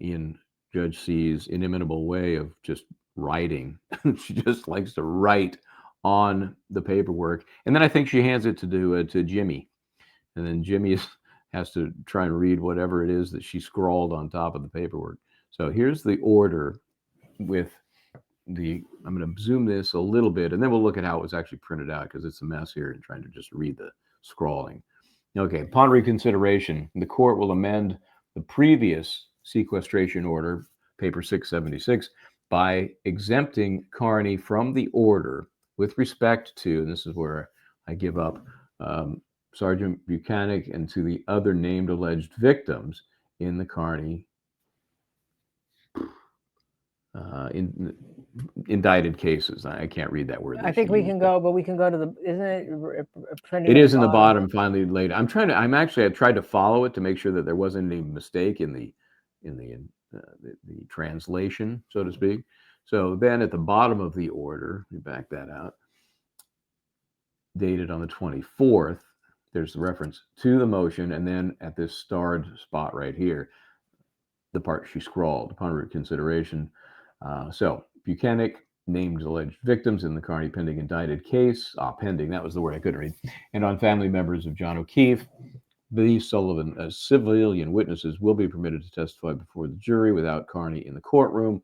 in Judge C's inimitable way of just writing. She just likes to write on the paperwork. And then I think she hands it to Jimmy. And then Jimmy has to try and read whatever it is that she scrawled on top of the paperwork. So here's the order with I'm going to zoom this a little bit, and then we'll look at how it was actually printed out because it's a mess here and trying to just read the scrawling. Okay, upon reconsideration, the court will amend the previous sequestration order, paper 676, by exempting Kearney from the order with respect to, and this is where I give up, Sergeant Buchanan and to the other named alleged victims in the Kearney indicted cases. I can't read that word. I think we can go, but we can go to the, isn't it printed? It is in the bottom finally later. I tried to follow it to make sure that there wasn't any mistake in the translation, so to speak. So then at the bottom of the order, we back that out, dated on the 24th, there's the reference to the motion, and then at this starred spot right here, the part she scrawled, upon reconsideration. So Buchanan named alleged victims in the Kearney pending indicted case. Pending, that was the word I couldn't read. And on family members of John O'Keefe, B. Sullivan, as civilian witnesses will be permitted to testify before the jury without Kearney in the courtroom,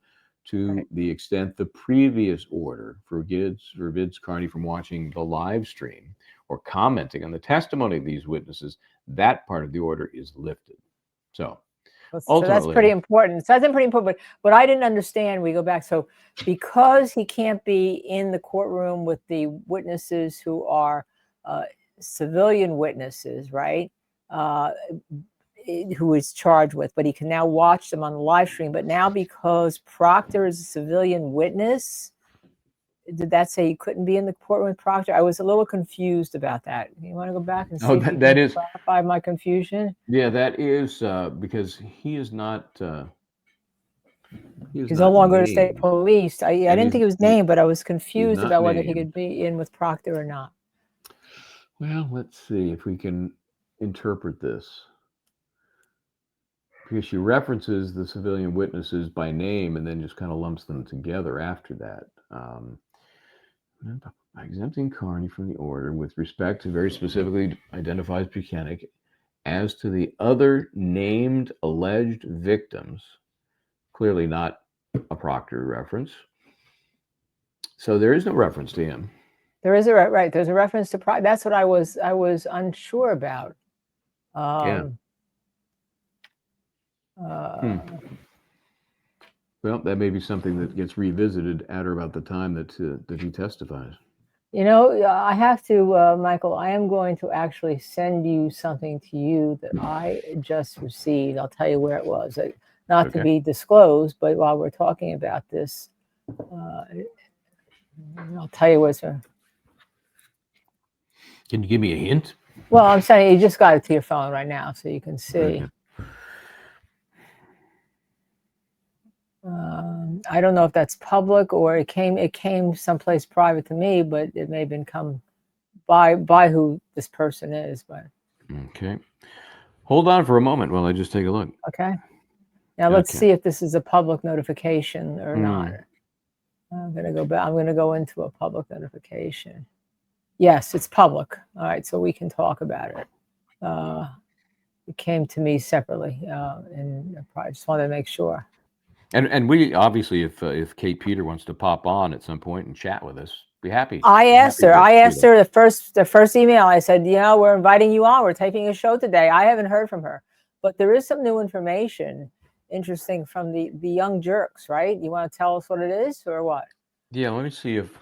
to the extent the previous order forbids Kearney from watching the live stream or commenting on the testimony of these witnesses. That part of the order is lifted. So that's pretty important. So that's pretty important. But what I didn't understand, we go back. So because he can't be in the courtroom with the witnesses who are civilian witnesses, right? Who is charged with, but he can now watch them on the live stream. But now because Proctor is a civilian witness, did that say you couldn't be in the courtroom with Proctor? I was a little confused about that. You want to go back and see if that is clarify my confusion? Yeah, that is because he is not. He's no longer a state police. I didn't think he was named, but I was confused about whether he could be in with Proctor or not. Well, let's see if we can interpret this. Because she references the civilian witnesses by name and then just kind of lumps them together after that. By exempting Kearney from the order with respect to very specifically identifies Buchanan as to the other named alleged victims, clearly not a Proctor reference. So there is no reference to him. There is right. There's a reference to Proctor. That's what I was unsure about. Well, that may be something that gets revisited at or about the time that he testifies. You know, I have to, Michael, I am going to actually send you something to you that I just received. I'll tell you where it was. Not to be disclosed, but while we're talking about this, I'll tell you what's. Can you give me a hint? Well, I'm saying you just got it to your phone right now, so you can see. Okay. I don't know if that's public or it came someplace private to me, but it may have been come by who this person is. But okay, hold on for a moment while I just take a look. Okay. Now let's see if this is a public notification or not. I'm going to go back. I'm going to go into a public notification. Yes, it's public. All right, so we can talk about it. It came to me separately, and I just wanted to make sure. And we obviously, if Kate Peter wants to pop on at some point and chat with us, be happy. I asked her the first email. I said, we're inviting you on. We're taping a show today. I haven't heard from her, but there is some new information, interesting from the young jerks, right? You want to tell us what it is or what? Yeah, let me see if.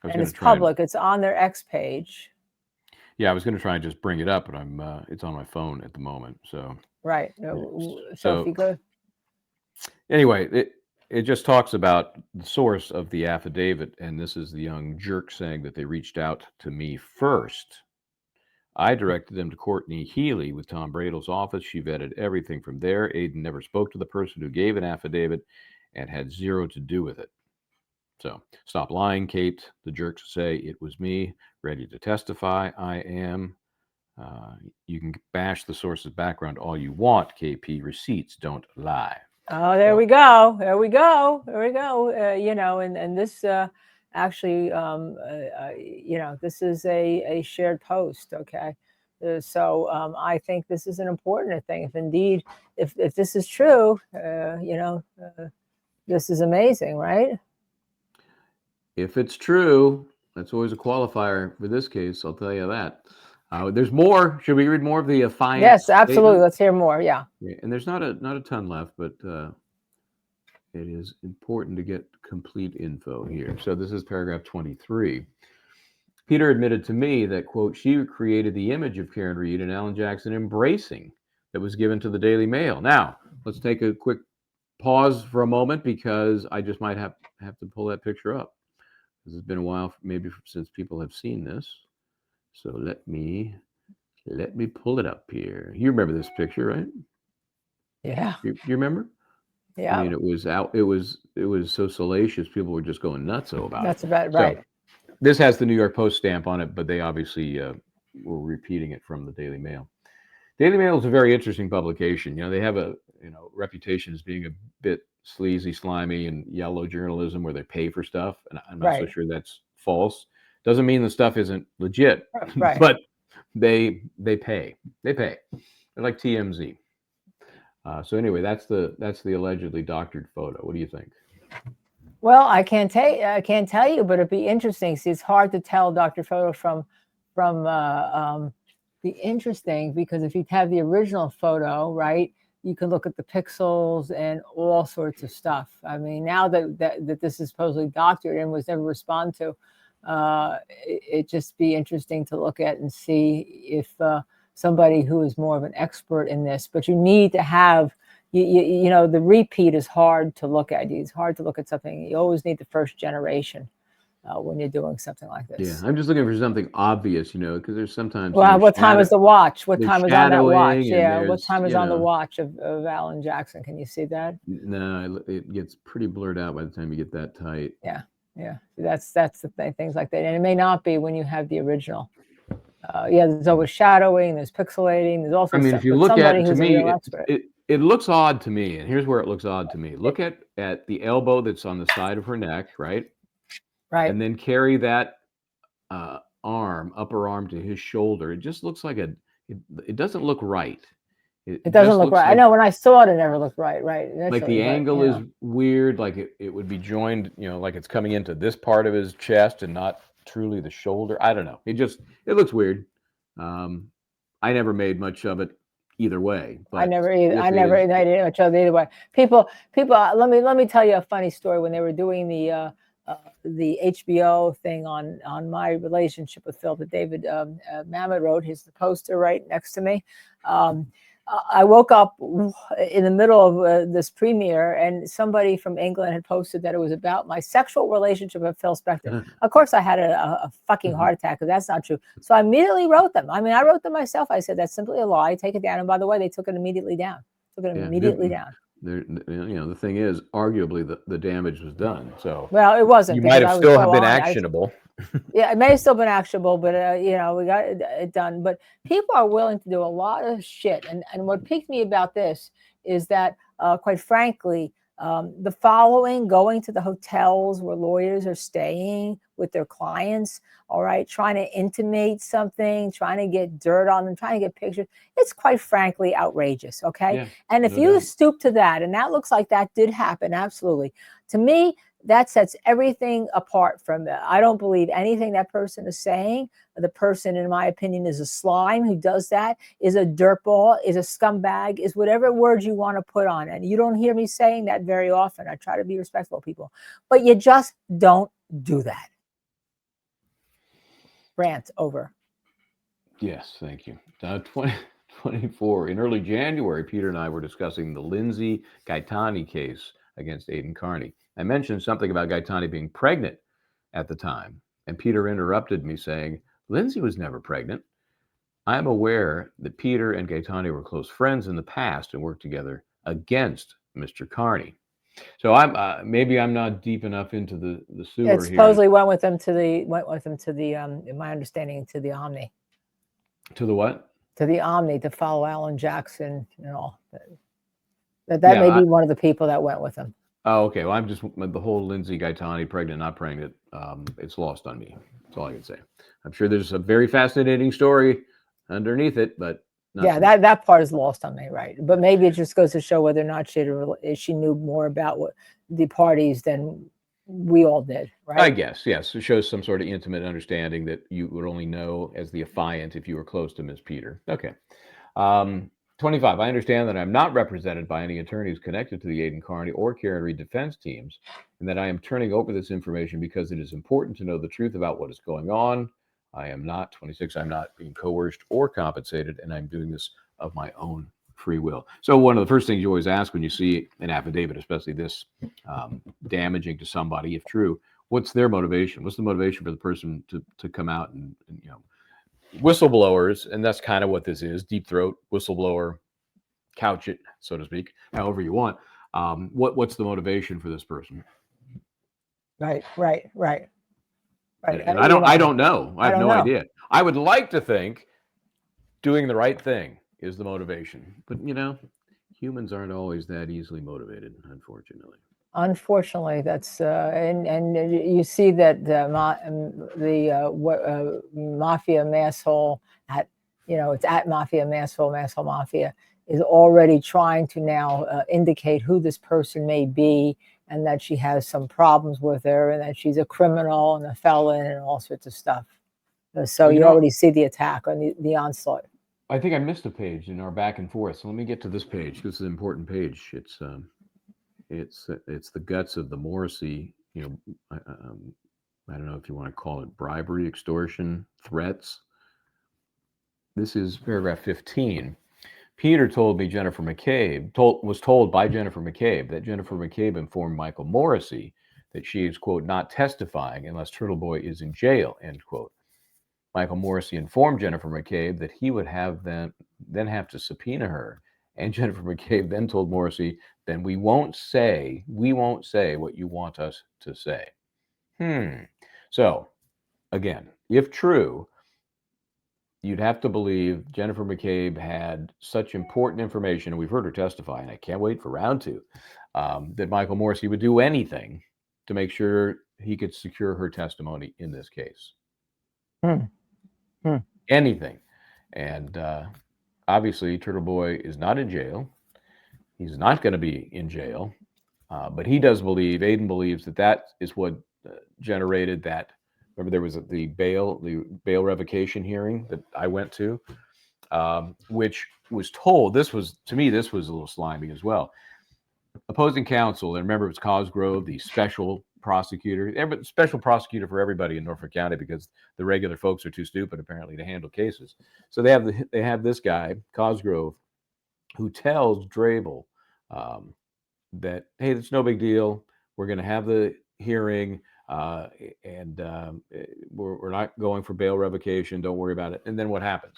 And it's public. It's on their X page. Yeah, I was going to try and just bring it up, but it's on my phone at the moment. So. Right. So if you go. Anyway, it just talks about the source of the affidavit, and this is the young jerk saying that they reached out to me first. I directed them to Courtney Healy with Tom Bradle's office. She vetted everything from there. Aidan never spoke to the person who gave an affidavit and had zero to do with it. So, stop lying, Kate. The jerks say it was me, ready to testify. I am. You can bash the source's background all you want, KP. Receipts don't lie. Oh, there we go. There we go. There we go. And this actually, this is a shared post. Okay. So I think this is an important thing. If indeed, if this is true, this is amazing, right? If it's true, that's always a qualifier for this case. I'll tell you that. There's more. Should we read more of the affiant? Yes, absolutely. statement? Let's hear more. Yeah. Yeah, and there's not a ton left, but it is important to get complete info here. So this is paragraph 23. Peter admitted to me that, quote, she created the image of Karen Reed and Alan Jackson embracing that was given to the Daily Mail. Now, let's take a quick pause for a moment because I just might have to pull that picture up. This has been a while, maybe since people have seen this. So let me pull it up here. You remember this picture, right? Yeah. You remember? Yeah. I mean, it was out. It was so salacious. People were just going nuts about That's it. about right. So, this has the New York Post stamp on it, but they obviously were repeating it from the Daily Mail. Daily Mail is a very interesting publication. You know, they have a reputation as being a bit sleazy, slimy, and yellow journalism where they pay for stuff, and I'm not so Right. sure that's false. Doesn't mean the stuff isn't legit, Right. but they pay. They pay. They're like TMZ. So anyway, that's the allegedly doctored photo. What do you think? Well, I can't tell you, but it'd be interesting. See, it's hard to tell Dr. Photo from the interesting, because if you have the original photo, right, you can look at the pixels and all sorts of stuff. I mean, now that this is supposedly doctored and was never responded to, it just be interesting to look at and see if somebody who is more of an expert in this. But you need to have. You know, the repeat is hard to look at. It's hard to look at something. You always need the first generation when you're doing something like this. Yeah, I'm just looking for something obvious, because there's sometimes. Well, what time is the watch? What time is on that watch? shadowing, and Yeah, what there's, time is on the watch of Alan Jackson? Can you see that? No, it gets pretty blurred out by the time you get that tight. Yeah. That's the thing. Things like that, and it may not be when you have the original. Yeah, there's always shadowing. There's pixelating. There's also. I mean, stuff, if you but look at somebody it, to who's a me, real expert. it looks odd to me, and here's where it looks odd to me. Look at the elbow that's on the side of her neck, right? Right. And then carry that upper arm to his shoulder. It just looks like it doesn't look right. It doesn't look right. I know when I saw it, it never looked right. Right. Like the angle is weird. Like it would be joined, like it's coming into this part of his chest and not truly the shoulder. I don't know. It looks weird. I never made much of it either way. But I never made much of it either way. People. Let me tell you a funny story. When they were doing the HBO thing on my relationship with Phil, that David Mamet wrote. He's the poster right next to me. I woke up in the middle of this premiere, and somebody from England had posted that it was about my sexual relationship with Phil Spector. Of course, I had a fucking heart attack, because that's not true. So I immediately wrote them. I mean, I wrote them myself. I said, that's simply a lie. Take it down. And by the way, they took it immediately down. Down. The thing is, arguably, the damage was done. So well, it wasn't. You might have still have been actionable. Yeah, it may have still been actionable, but we got it done. But people are willing to do a lot of shit, and what piqued me about this is that, quite frankly, the following, going to the hotels where lawyers are staying with their clients, all right, trying to intimate something, trying to get dirt on them, trying to get pictures. It's quite frankly outrageous, okay? Yeah, and if you stoop to that, and that looks like that did happen, absolutely. To me, that sets everything apart from that. I don't believe anything that person is saying. The person, in my opinion, is a slime who does that, is a dirtball, is a scumbag, is whatever word you want to put on it. And you don't hear me saying that very often. I try to be respectful of people. But you just don't do that. Rant over. Yes, thank you. 2024. In early January, Peter and I were discussing the Lindsay Gaetani case against Aidan Kearney. I mentioned something about Gaetani being pregnant at the time, and Peter interrupted me saying, Lindsay was never pregnant. I am aware that Peter and Gaetani were close friends in the past and worked together against Mr. Kearney. So maybe I'm not deep enough into the sewer It supposedly went with them to the in my understanding, to the Omni. To the what? To the Omni, to follow Alan Jackson and all. That may be one of the people that went with him. Oh, okay. Well, I'm just the whole Lindsay Gaetani, pregnant, not pregnant. It's lost on me. That's all I can say. I'm sure there's a very fascinating story underneath it, but that part is lost on me, right? But maybe it just goes to show whether or not she knew more about what the parties than we all did, right? I guess, yes. It shows some sort of intimate understanding that you would only know as the affiant if you were close to Ms. Peter. Okay. 25. I understand that I'm not represented by any attorneys connected to the Aidan Kearney or Kearney defense teams, and that I am turning over this information because it is important to know the truth about what is going on. I am not, 26, I'm not being coerced or compensated, and I'm doing this of my own free will. So one of the first things you always ask when you see an affidavit, especially this damaging to somebody, if true, what's their motivation? What's the motivation for the person to come out and whistleblowers, and that's kind of what this is, deep throat, whistleblower, couch it, so to speak, however you want. What's the motivation for this person? Right. And I don't know. I have no idea. I would like to think doing the right thing is the motivation, but humans aren't always that easily motivated, unfortunately. Unfortunately, that's and you see that the mafia masshole at it's at mafia masshole mafia is already trying to now indicate who this person may be, and that she has some problems with her, and that she's a criminal and a felon and all sorts of stuff. So you already see the attack on the onslaught. I think I missed a page in our back and forth, so let me get to this page. This is an important page. It's the guts of the Morrissey. I don't know if you want to call it bribery, extortion, threats. This is paragraph 15. Peter told me Jennifer McCabe was told by Jennifer McCabe that Jennifer McCabe informed Michael Morrissey that she is, quote, not testifying unless Turtle Boy is in jail, end quote. Michael Morrissey informed Jennifer McCabe that he would then have to subpoena her. And Jennifer McCabe then told Morrissey, then we won't say what you want us to say. So, again, if true, you'd have to believe Jennifer McCabe had such important information, and we've heard her testify, and I can't wait for round 2, that Michael Morrissey would do anything to make sure he could secure her testimony in this case. Anything. And obviously, Turtle Boy is not in jail. He's not going to be in jail. But he does believe, Aidan believes that is what generated that. Remember, there was the bail revocation hearing that I went to, which was told, this was a little slimy as well. Opposing counsel, and remember it was Cosgrove, the special prosecutor for everybody in Norfolk County, because the regular folks are too stupid apparently to handle cases. So they have this guy, Cosgrove, who tells Drabel that, hey, it's no big deal. We're going to have the hearing, and we're not going for bail revocation. Don't worry about it. And then what happens?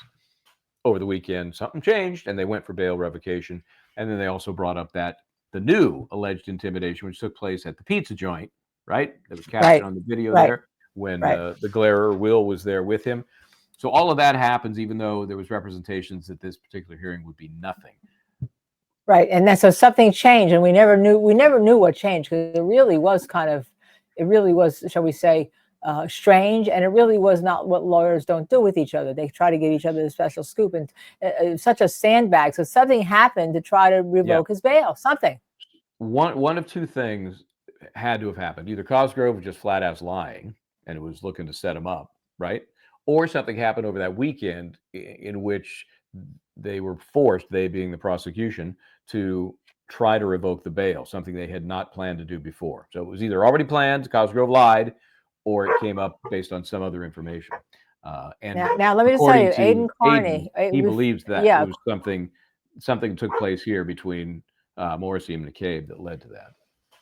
Over the weekend, something changed, and they went for bail revocation. And then they also brought up the new alleged intimidation, which took place at the pizza joint, right? That was captured on the video there when the glarer Will was there with him. So all of that happens, even though there was representations that this particular hearing would be nothing. Right, and then so something changed, and we never knew what changed, because it really was, shall we say, strange, and it really was not what lawyers don't do with each other. They try to give each other a special scoop, and such a sandbag. So something happened to try to revoke his bail. Something. One of two things had to have happened. Either Cosgrove was just flat out lying, and it was looking to set him up, right? Or something happened over that weekend in which they were forced, they being the prosecution, to try to revoke the bail, something they had not planned to do before. So it was either already planned, Cosgrove lied, or it came up based on some other information. And now let me just tell you, Aidan Kearney, he believes that it was something took place here between Morrissey and McCabe that led to that.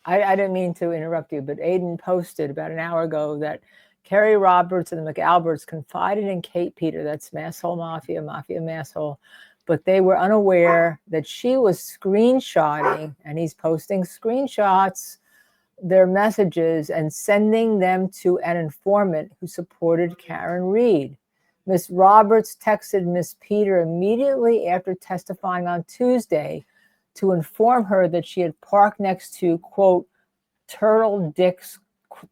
I didn't mean to interrupt you, but Aidan posted about an hour ago that Kerry Roberts and the McAlberts confided in Kate Peter, that's Masshole Mafia Masshole, but they were unaware that she was screenshotting, and he's posting screenshots, their messages and sending them to an informant who supported Karen Reed. Miss Roberts texted Miss Peter immediately after testifying on Tuesday to inform her that she had parked next to, quote, Turtle Dick's,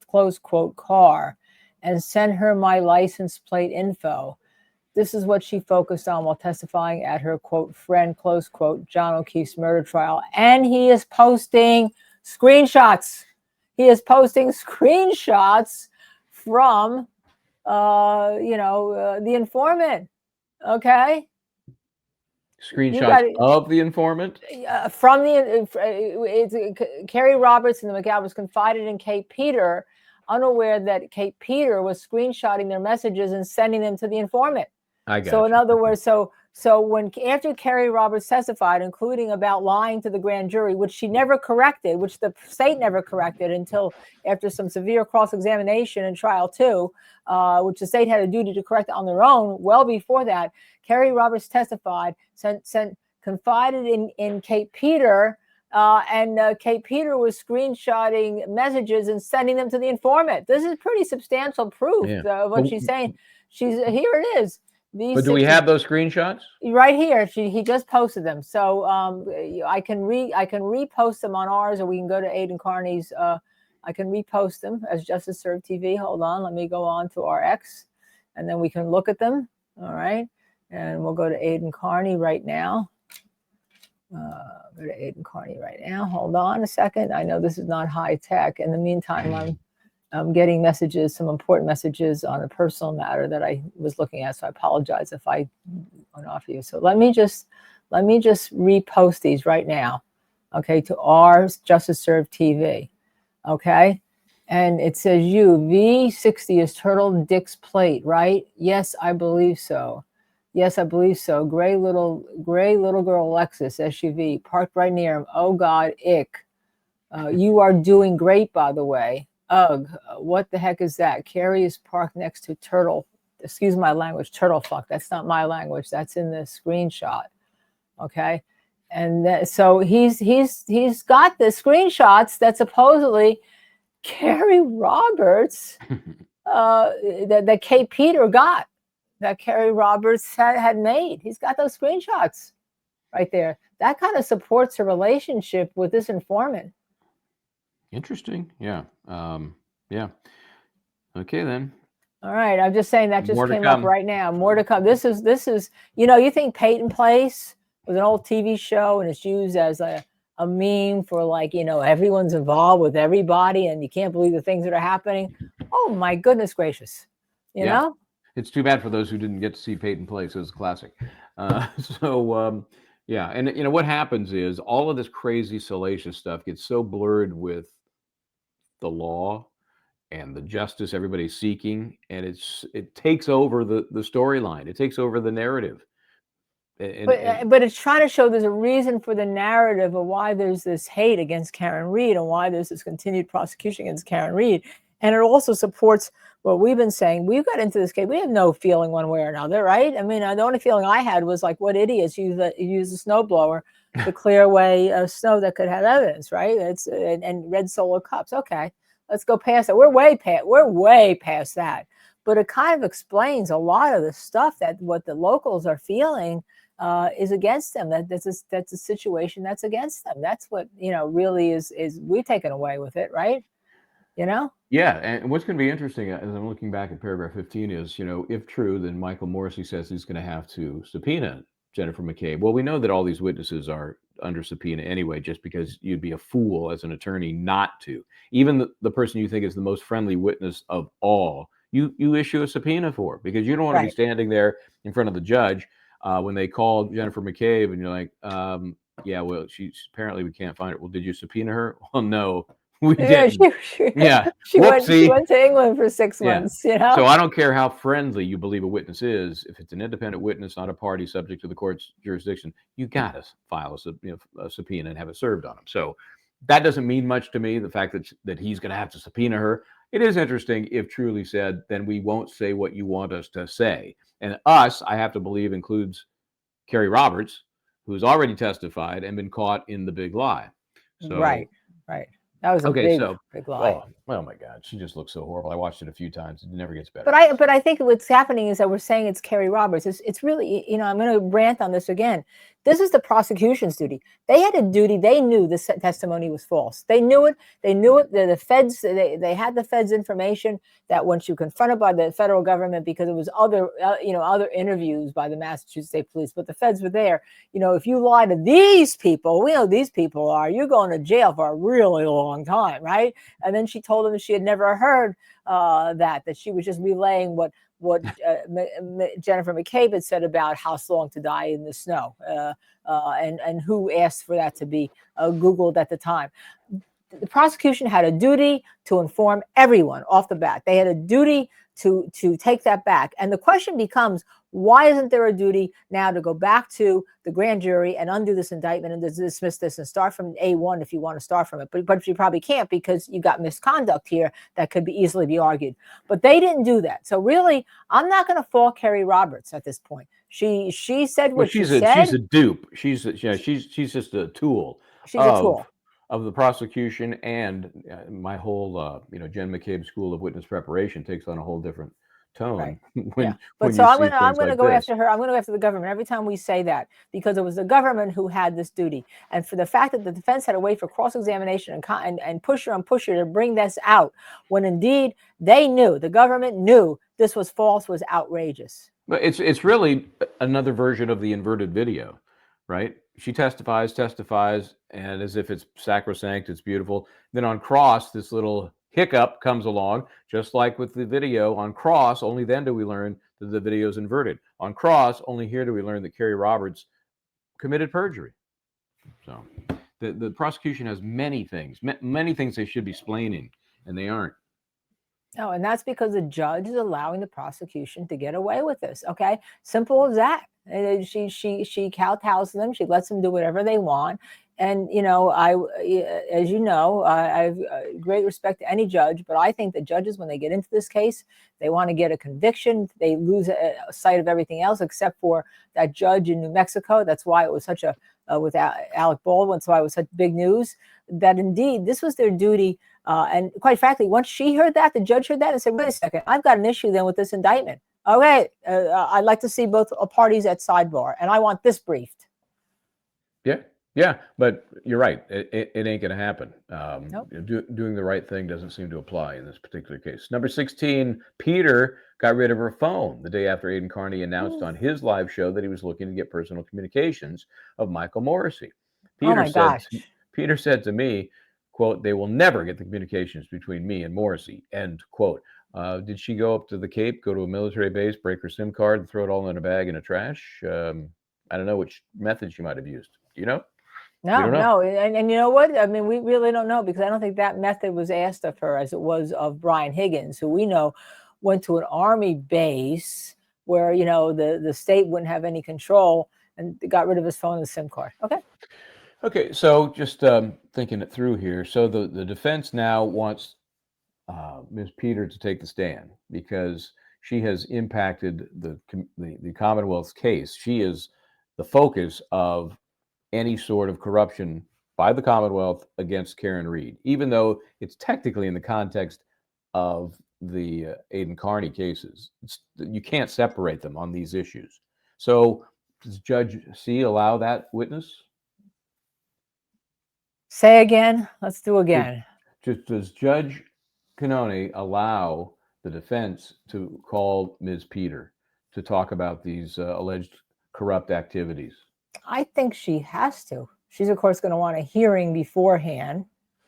close quote, car, and sent her my license plate info. This is what she focused on while testifying at her, quote, friend, close quote, John O'Keefe's murder trial. And he is posting screenshots. he is posting screenshots from, the informant. Okay. Screenshots of the informant? From Kerry Roberts and the McAlvins confided in Kate Peter, unaware that Kate Peter was screenshotting their messages and sending them to the informant. I got So you. in other words, so after Kerry Roberts testified, including about lying to the grand jury, which she never corrected, which the state never corrected until after some severe cross-examination in trial 2, which the state had a duty to correct on their own. Well before that, Kerry Roberts testified, confided in Kate Peter, and Kate Peter was screenshotting messages and sending them to the informant. This is pretty substantial proof of what she's saying. Here it is. But do we have those screenshots? Right here. He just posted them. So I can repost them on ours, or we can go to Aidan Kearney's. I can repost them as Justice Served TV. Hold on. Let me go on to our X, and then we can look at them. All right. And we'll go to Aidan Kearney right now. Go to Aidan Kearney right now. Hold on a second. I know this is not high tech. In the meantime, I'm getting messages, some important messages on a personal matter that I was looking at. So I apologize if I went off you. So let me just repost these right now. Okay, to our Justice Served TV. Okay. And it says V60 is Turtle Dick's plate, right? Yes, I believe so. Yes, I believe so. Gray little girl Lexus SUV parked right near him. Oh God, ick. You are doing great, by the way. Ugh, what the heck is that? Kerry is parked next to Turtle. Excuse my language, turtle fuck. That's not my language. That's in the screenshot. Okay. And so he's got the screenshots that supposedly Kerry Roberts, that Kate Peter got, that Kerry Roberts had made. He's got those screenshots right there. That kind of supports a relationship with this informant. Interesting. Yeah. Yeah. Okay, then. All right. I'm just saying that just came up right now. More to come. This is, you think Peyton Place was an old TV show and it's used as a meme for everyone's involved with everybody and you can't believe the things that are happening. Oh my goodness gracious. You know? It's too bad for those who didn't get to see Peyton Place. It was a classic. Yeah. And what happens is all of this crazy salacious stuff gets so blurred with the law and the justice everybody's seeking, and it takes over the storyline. It takes over the narrative. But it's trying to show there's a reason for the narrative of why there's this hate against Karen Read and why there's this continued prosecution against Karen Read. And it also supports what we've been saying. We got into this case. We have no feeling one way or another, right? I mean, the only feeling I had was like, what idiots use a snowblower to clear away snow that could have evidence, right? And red Solo cups. Okay, let's go past that. We're way past that. But it kind of explains a lot of the stuff that what the locals are feeling is against them. That's a situation that's against them. That's what really is we've taken away with it, right? Yeah, and what's going to be interesting as I'm looking back at paragraph 15 is, if true, then Michael Morrissey says he's going to have to subpoena Jennifer McCabe. Well, we know that all these witnesses are under subpoena anyway, just because you'd be a fool as an attorney not to. Even the person you think is the most friendly witness of all, you issue a subpoena for, because you don't want to be standing there in front of the judge when they call Jennifer McCabe and you're like, yeah, well, apparently we can't find her. Well, did you subpoena her? Well, no. We didn't. She went to England for 6 months. So I don't care how friendly you believe a witness is. If it's an independent witness, not a party subject to the court's jurisdiction, you got to file a subpoena and have it served on them. So that doesn't mean much to me. The fact that he's going to have to subpoena her. It is interesting if truly said, then we won't say what you want us to say. And us, I have to believe, includes Kerry Roberts, who's already testified and been caught in the big lie. So, right. That was a big lie. Oh my God, she just looks so horrible. I watched it a few times. It never gets better. But I think what's happening is that we're saying it's Kerry Roberts. It's really, you know, I'm going to rant on this again. This is the prosecution's duty. They had a duty. They knew this testimony was false. They knew it. They knew it. The feds, they had the feds' information that once you confronted by the federal government, because it was other, other interviews by the Massachusetts State Police, but the feds were there. You know, if you lie to these people, we know these people are, you're going to jail for a really long time, right? And then she told them she had never heard that she was just relaying what Jennifer McCabe had said about how long to die in the snow, and who asked for that to be Googled at the time. The prosecution had a duty to inform everyone off the bat. They had a duty to take that back. And the question becomes, why isn't there a duty now to go back to the grand jury and undo this indictment and dismiss this and start from A1 if you want to start from it? But you probably can't, because you got misconduct here that could easily be argued. But they didn't do that. So really, I'm not going to fault Kerry Roberts at this point. She said what she said. She's a dupe. She's just a tool. She's a tool of the prosecution, and my whole Jen McCabe School of Witness Preparation takes on a whole different tone. Right. when so I'm going to go after her. I'm going to go after the government every time we say that, because it was the government who had this duty. And for the fact that the defense had to wait for cross-examination and push her to bring this out, when indeed they knew, the government knew this was false, was outrageous. But it's really another version of the inverted video, right? She testifies, and as if it's sacrosanct, it's beautiful. Then on cross, this little hiccup comes along, just like with the video. On cross, only then do we learn that the video is inverted. On cross, only here do we learn that Kerry Roberts committed perjury. So the prosecution has many things they should be explaining, and they aren't. No, and that's because the judge is allowing the prosecution to get away with this. Okay, simple as that. She kowtows them. She lets them do whatever they want. And as you know, I have great respect to any judge, but I think that judges, when they get into this case, they want to get a conviction. They lose sight of everything else, except for that judge in New Mexico. That's why it was such with Alec Baldwin. So it was such big news that indeed this was their duty. And quite frankly, once she heard that, the judge heard that and said, wait a second, I've got an issue then with this indictment. Okay, I'd like to see both parties at sidebar, and I want this briefed. Yeah, but you're right. It ain't going to happen. Nope. Doing the right thing doesn't seem to apply in this particular case. Number 16, Peter got rid of her phone the day after Aidan Kearney announced on his live show that he was looking to get personal communications of Michael Morrissey. Peter said to me, quote, "They will never get the communications between me and Morrissey," end quote. Did she go up to the Cape, go to a military base, break her SIM card, and throw it all in a bag in a trash? I don't know which method she might have used. Do you know? No. And you know what? I mean, we really don't know, because I don't think that method was asked of her as it was of Brian Higgins, who we know went to an Army base where, the state wouldn't have any control, and got rid of his phone and the SIM card. Okay. So just thinking it through here. So the defense now wants Ms. Peter to take the stand because she has impacted the Commonwealth's case. She is the focus of any sort of corruption by the Commonwealth against Karen Read, even though it's technically in the context of the Aidan Kearney cases. You can't separate them on these issues. So does Judge C allow that witness? Say again. Let's do again. Does Judge Kearney allow the defense to call Ms. Peter to talk about these alleged corrupt activities? I think she has to. She's, of course, going to want a hearing beforehand,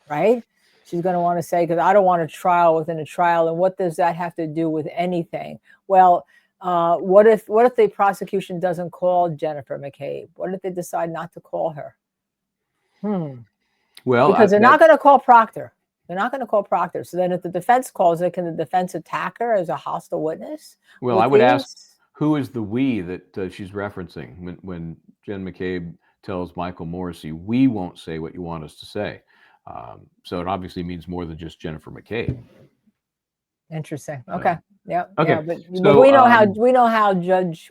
right? She's going to want to say, because I don't want a trial within a trial. And what does that have to do with anything? Well, what if the prosecution doesn't call Jennifer McCabe? What if they decide not to call her? Well, because they're not going to call Proctor. They're not going to call Proctor. So then if the defense calls her, can the defense attack her as a hostile witness? Well, I would ask, who is the we that she's referencing when Jen McCabe tells Michael Morrissey, we won't say what you want us to say? So it obviously means more than just Jennifer McCabe. Interesting. Okay. Yeah. Okay. Yeah, but we know how Judge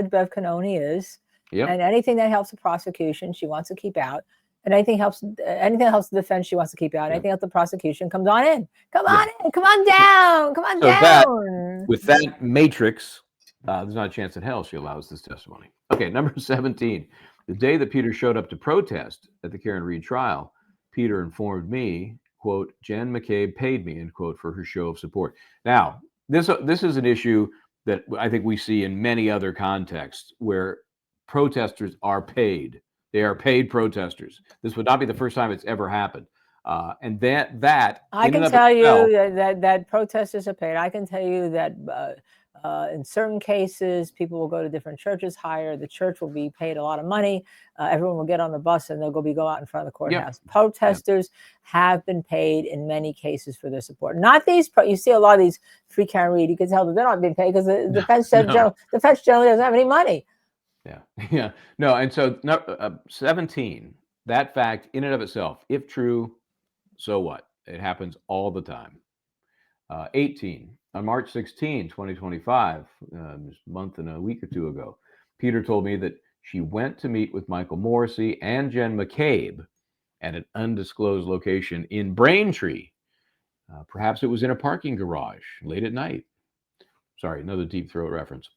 Bev Kearney is. Yep. And anything that helps the prosecution, she wants to keep out. And anything that helps the defense, she wants to keep out. Anything else the prosecution, comes on in. Come on in. Come on down. Come on So down. with that matrix, there's not a chance in hell she allows this testimony. Okay, number 17. The day that Peter showed up to protest at the Karen Reed trial, Peter informed me, quote, Jen McCabe paid me, end quote, for her show of support. Now, this is an issue that I think we see in many other contexts where protesters are paid. They are paid protesters. This would not be the first time it's ever happened. And that I can tell you that protesters are paid. I can tell you that in certain cases, people will go to different churches, hire. The church will be paid a lot of money. Everyone will get on the bus and they'll go out in front of the courthouse. Yep. Protesters have been paid in many cases for their support. Not these. You see a lot of these free Karen Reed. You can tell that they're not being paid because the defense generally doesn't have any money. Yeah. No, and so 17. That fact in and of itself, if true, so what? It happens all the time. 18. On March 16, 2025, a month and a week or two ago, Peter told me that she went to meet with Michael Morrissey and Jen McCabe at an undisclosed location in Braintree. Perhaps it was in a parking garage late at night. Sorry, another Deep Throat reference.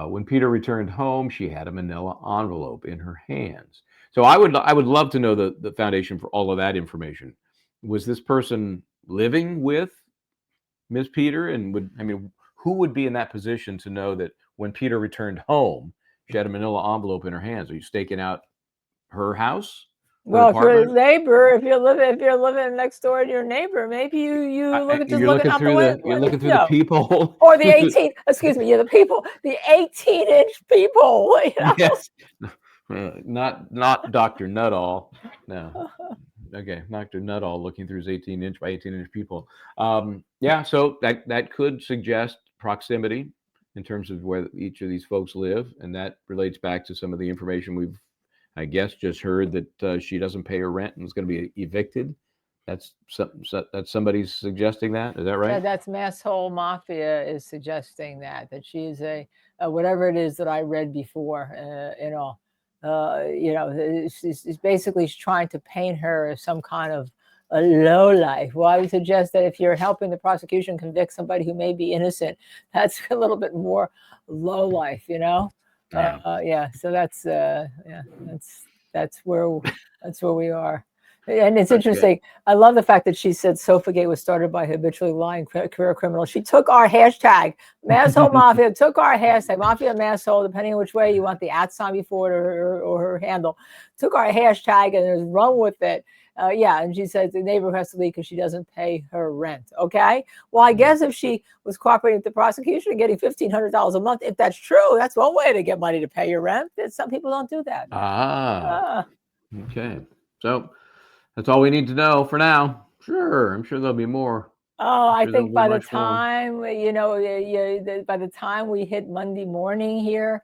When Peter returned home, she had a manila envelope in her hands. So I would love to know the foundation for all of that information. Was this person living with Ms. Peter? And who would be in that position to know that when Peter returned home, she had a manila envelope in her hands? Are you staking out her house? Well, if you're a neighbor, if you're living next door to your neighbor, maybe you look at looking out the window. You're looking through the people, or the 18. Excuse me, the people, the 18-inch people. You know? Yes, not Dr. Nuttall. No. Okay, Dr. Nuttall looking through his 18-inch by 18-inch people. So that could suggest proximity in terms of where each of these folks live, and that relates back to some of the information we've, I guess, just heard that she doesn't pay her rent and is going to be evicted. That's somebody's suggesting that. Is that right? Yeah, that's Masshole Mafia is suggesting that she is a whatever it is that I read before. She's basically trying to paint her as some kind of a low life. Well, I would suggest that if you're helping the prosecution convict somebody who may be innocent, that's a little bit more low life, So that's where we are. And it's interesting. I love the fact that she said Sofagate was started by habitually lying career criminals. She took our hashtag, Masshole Mafia, took our hashtag, Mafia Masshole, depending on which way you want the @ before it or her handle, took our hashtag and has run with it. And she says the neighbor has to leave because she doesn't pay her rent. Okay. Well, I guess if she was cooperating with the prosecution and getting $1,500 a month, if that's true, that's one way to get money to pay your rent. Some people don't do that. Okay. So that's all we need to know for now. Sure, I'm sure there'll be more. Oh, I think by the time by the time we hit Monday morning here,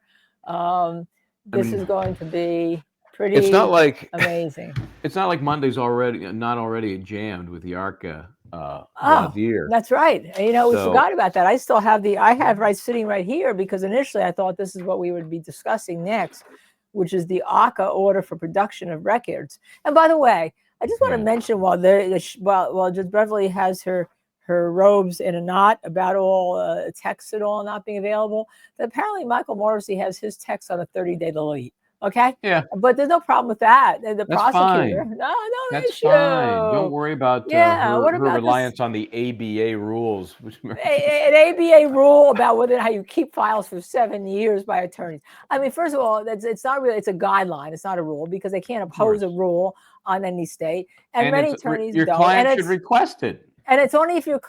this is going to be pretty. It's not like amazing. It's not like Monday's not already jammed with the ARCA. That's right. We forgot about that. I still have sitting right here because initially I thought this is what we would be discussing next, which is the ARCA order for production of records. And by the way, I just want to mention while Judge Beverly has her robes in a knot about all texts and all not being available, that apparently Michael Morrissey has his text on a 30-day delete. Okay. Yeah. But there's no problem with that. The prosecutor. Fine. No That's issue. Fine. Don't worry about her reliance on the ABA rules. An ABA rule about how you keep files for 7 years by attorneys. I mean, first of all, it's not really. It's a guideline. It's not a rule because they can't oppose a rule on any state, and many attorneys your don't. Client should request it. And it's only if you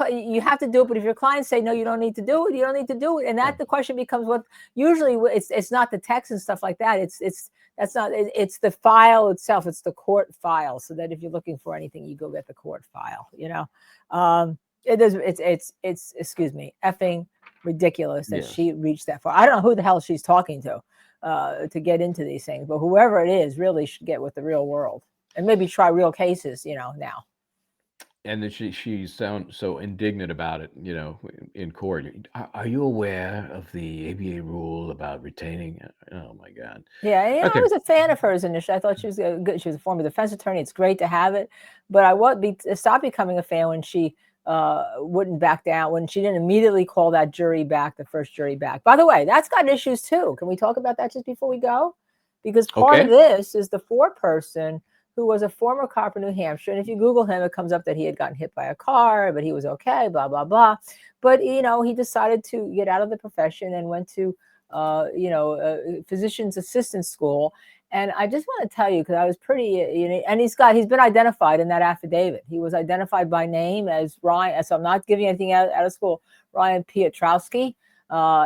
have to do it, but if your clients say no, you don't need to do it, you don't need to do it. And the question becomes what usually it's not the text and stuff like that. It's the file itself. It's the court file. So that if you're looking for anything, you go get the court file. It's effing ridiculous that she reached that far. I don't know who the hell she's talking to get into these things, but whoever it is really should get with the real world and maybe try real cases, now. And then she sounds so indignant about it, in court. Are you aware of the ABA rule about retaining? Oh my God. Yeah, I Okay. was a fan of hers initially. I thought she was good. She was a former defense attorney. It's great to have it, but I stopped becoming a fan when she wouldn't back down, when she didn't immediately call that jury back, the first jury back. By the way, that's got issues too. Can we talk about that just before we go? Because part of Okay. this is the foreperson who was a former cop in New Hampshire, and if you Google him, it comes up that he had gotten hit by a car, but he was okay. Blah blah blah. But he decided to get out of the profession and went to physician's assistant school. And I just want to tell you, because I was pretty, and he's been identified in that affidavit. He was identified by name as Ryan. So I'm not giving anything out of school. Ryan Piotrowski.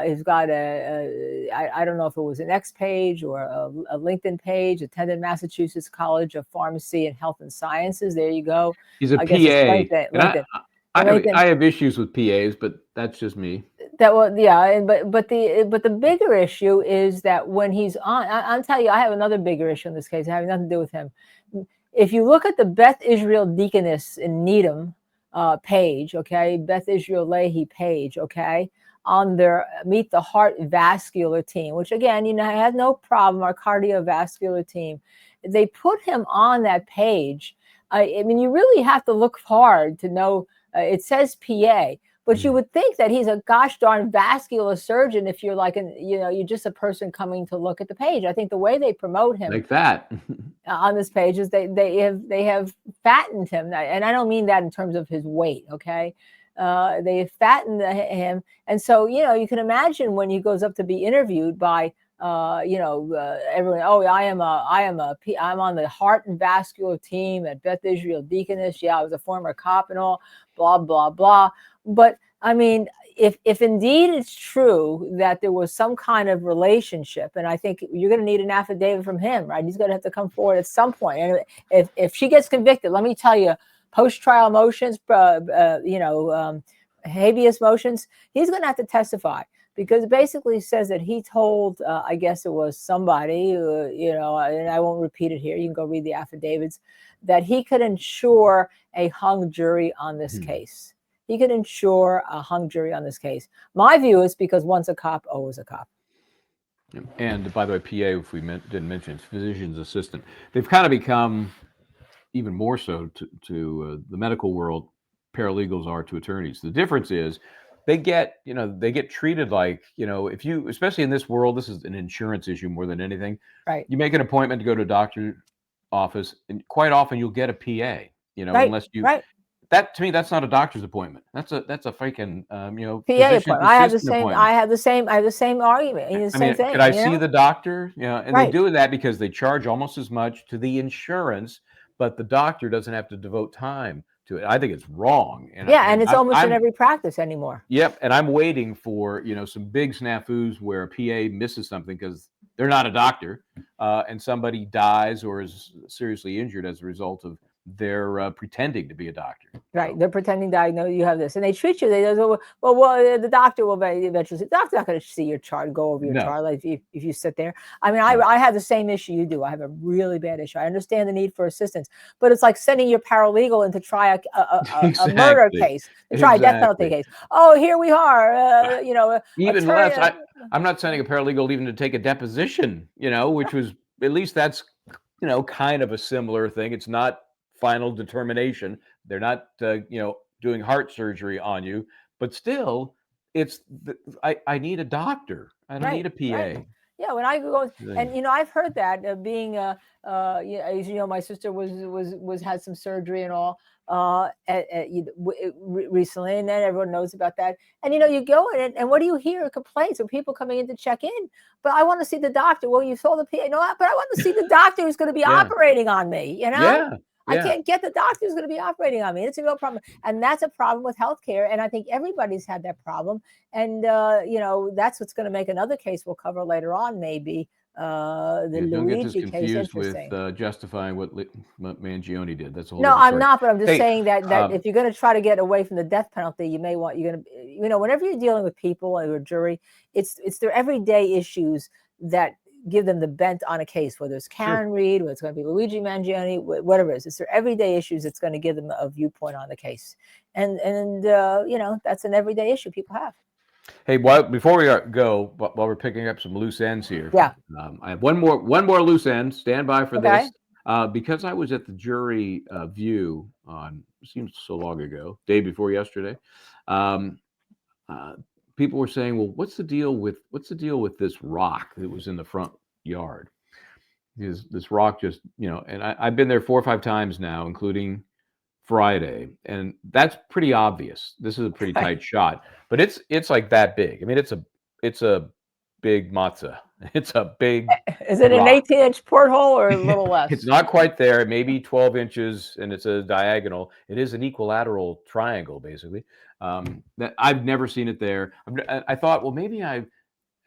He's got I don't know if it was an X page or a LinkedIn page, attended Massachusetts College of Pharmacy and Health and Sciences. There you go. He's a I PA. guess it's LinkedIn. And LinkedIn. I have issues with PAs, but that's just me. That was, yeah, but the bigger issue is that when he's on, I'll tell you, I have another bigger issue in this case, having nothing to do with him. If you look at the Beth Israel Deaconess in Needham page, okay, Beth Israel Leahy page, okay, on their Meet the Heart Vascular team, which again, has no problem, our cardiovascular team, they put him on that page. I mean, you really have to look hard to know. It says PA. But you would think that he's a gosh darn vascular surgeon if you're like you're just a person coming to look at the page. I think the way they promote him Like that. on this page is they have fattened him, and I don't mean that in terms of his weight. Okay, they have fattened him, and so you can imagine when he goes up to be interviewed by everyone. Oh, I'm on the heart and vascular team at Beth Israel Deaconess. Yeah, I was a former cop and all. Blah blah blah. But I mean, if indeed it's true that there was some kind of relationship, and I think you're going to need an affidavit from him, right? He's going to have to come forward at some point. And if she gets convicted, let me tell you, post-trial motions, habeas motions, he's going to have to testify, because it basically says that he told, I guess it was somebody, and I won't repeat it here. You can go read the affidavits, that he could ensure a hung jury on this case. He could ensure a hung jury on this case. My view is because once a cop, always a cop. And by the way, PA, if we didn't mention, it's physician's assistant. They've kind of become even more so to the medical world, paralegals are to attorneys. The difference is they get treated like, if you, especially in this world, this is an insurance issue more than anything. Right. You make an appointment to go to a doctor's office, and quite often you'll get a PA, right. unless you. Right. That, to me, that's not a doctor's appointment. That's a freaking PA appointment. I have the same argument. The same thing. Could I see the doctor? And right. they do that because they charge almost as much to the insurance, but the doctor doesn't have to devote time to it. I think it's wrong. And it's almost in every practice anymore. Yep. And I'm waiting for some big snafus where a PA misses something because they're not a doctor, and somebody dies or is seriously injured as a result of they're pretending to be a doctor. Right. So they're pretending to diagnose you have this. And they treat you. They go, well, the doctor will eventually say, the doctor's not going to see your chart, go over your chart like if you sit there. I mean, I have the same issue you do. I have a really bad issue. I understand the need for assistance, but it's like sending your paralegal in to try a murder case, to try a death penalty case. Oh, here we are. Even less. I'm not sending a paralegal even to take a deposition, which was, at least that's, kind of a similar thing. It's not final determination. They're not, doing heart surgery on you, but still, I need a doctor. I don't need a PA. Right. Yeah, when I go, and I've heard that being, as my sister had some surgery and all recently, and then everyone knows about that. And you go in and what do you hear? Complaints of people coming in to check in. But I want to see the doctor. Well, you saw the PA, but I want to see the doctor who's going to be operating on me. Yeah. I can't get the doctor who's going to be operating on me. It's a real problem. And that's a problem with healthcare. And I think everybody's had that problem. And, that's what's going to make another case we'll cover later on, maybe. The Luigi case. Confused with justifying what Mangione did. That's a whole No, I'm story. not, but I'm just saying that if you're going to try to get away from the death penalty, you're going to, whenever you're dealing with people or a jury, it's their everyday issues that give them the bent on a case, whether it's Karen Reed, whether it's going to be Luigi Mangione, whatever it is. It's their everyday issues that's going to give them a viewpoint on the case. And you know, that's an everyday issue people have. Hey, before we go, while we're picking up some loose ends here, Yeah. I have one more loose end. Stand by for Okay. this. Because I was at the jury view on, seems so long ago, day before yesterday. People were saying, well, what's the deal with this rock that was in the front yard? This rock just, you know, and I've been there 4 or 5 times now, including Friday, and that's pretty obvious. This is a pretty tight shot, but it's like that big. I mean, it's a big matzah. It's a big. Is it an rock. 18-inch porthole or a little less? It's not quite there, maybe 12 inches, and it's a diagonal. It is an equilateral triangle, basically. That I've never seen it there. I thought, well, maybe I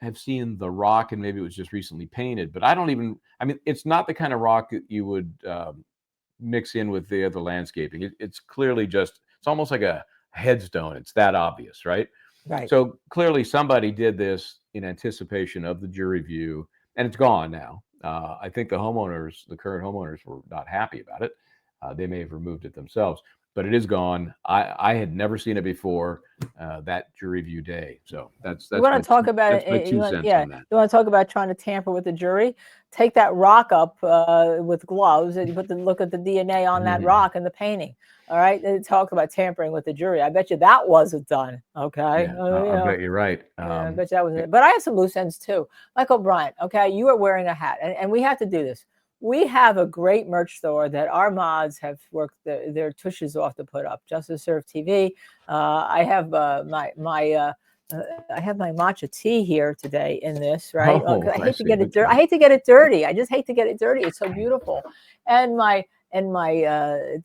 have seen the rock, and maybe it was just recently painted, but I don't even. I mean, it's not the kind of rock that you would mix in with the other landscaping. It's clearly just. It's almost like a headstone. It's that obvious, right? Right. So clearly, somebody did this in anticipation of the jury view, and it's gone now. I think the current homeowners were not happy about it. They may have removed it themselves, but it is gone. I had never seen it before that jury view day. So that's you want to talk about it? my 2 cents on that. You want to talk about trying to tamper with the jury? Take that rock up with gloves and you look at the DNA on that rock and the painting. All right, and talk about tampering with the jury. I bet you that wasn't done. Okay, Yeah, I bet you're right. I bet that was it. But I have some loose ends too. Michael Bryant, okay, you are wearing a hat, and we have to do this. We have a great merch store that our mods have worked their tushes off to put up. Justice Serve TV. I have my I have my matcha tea here today in this, right? I hate to get it dirty. I hate to get it dirty. I just hate to get it dirty. It's so beautiful. And my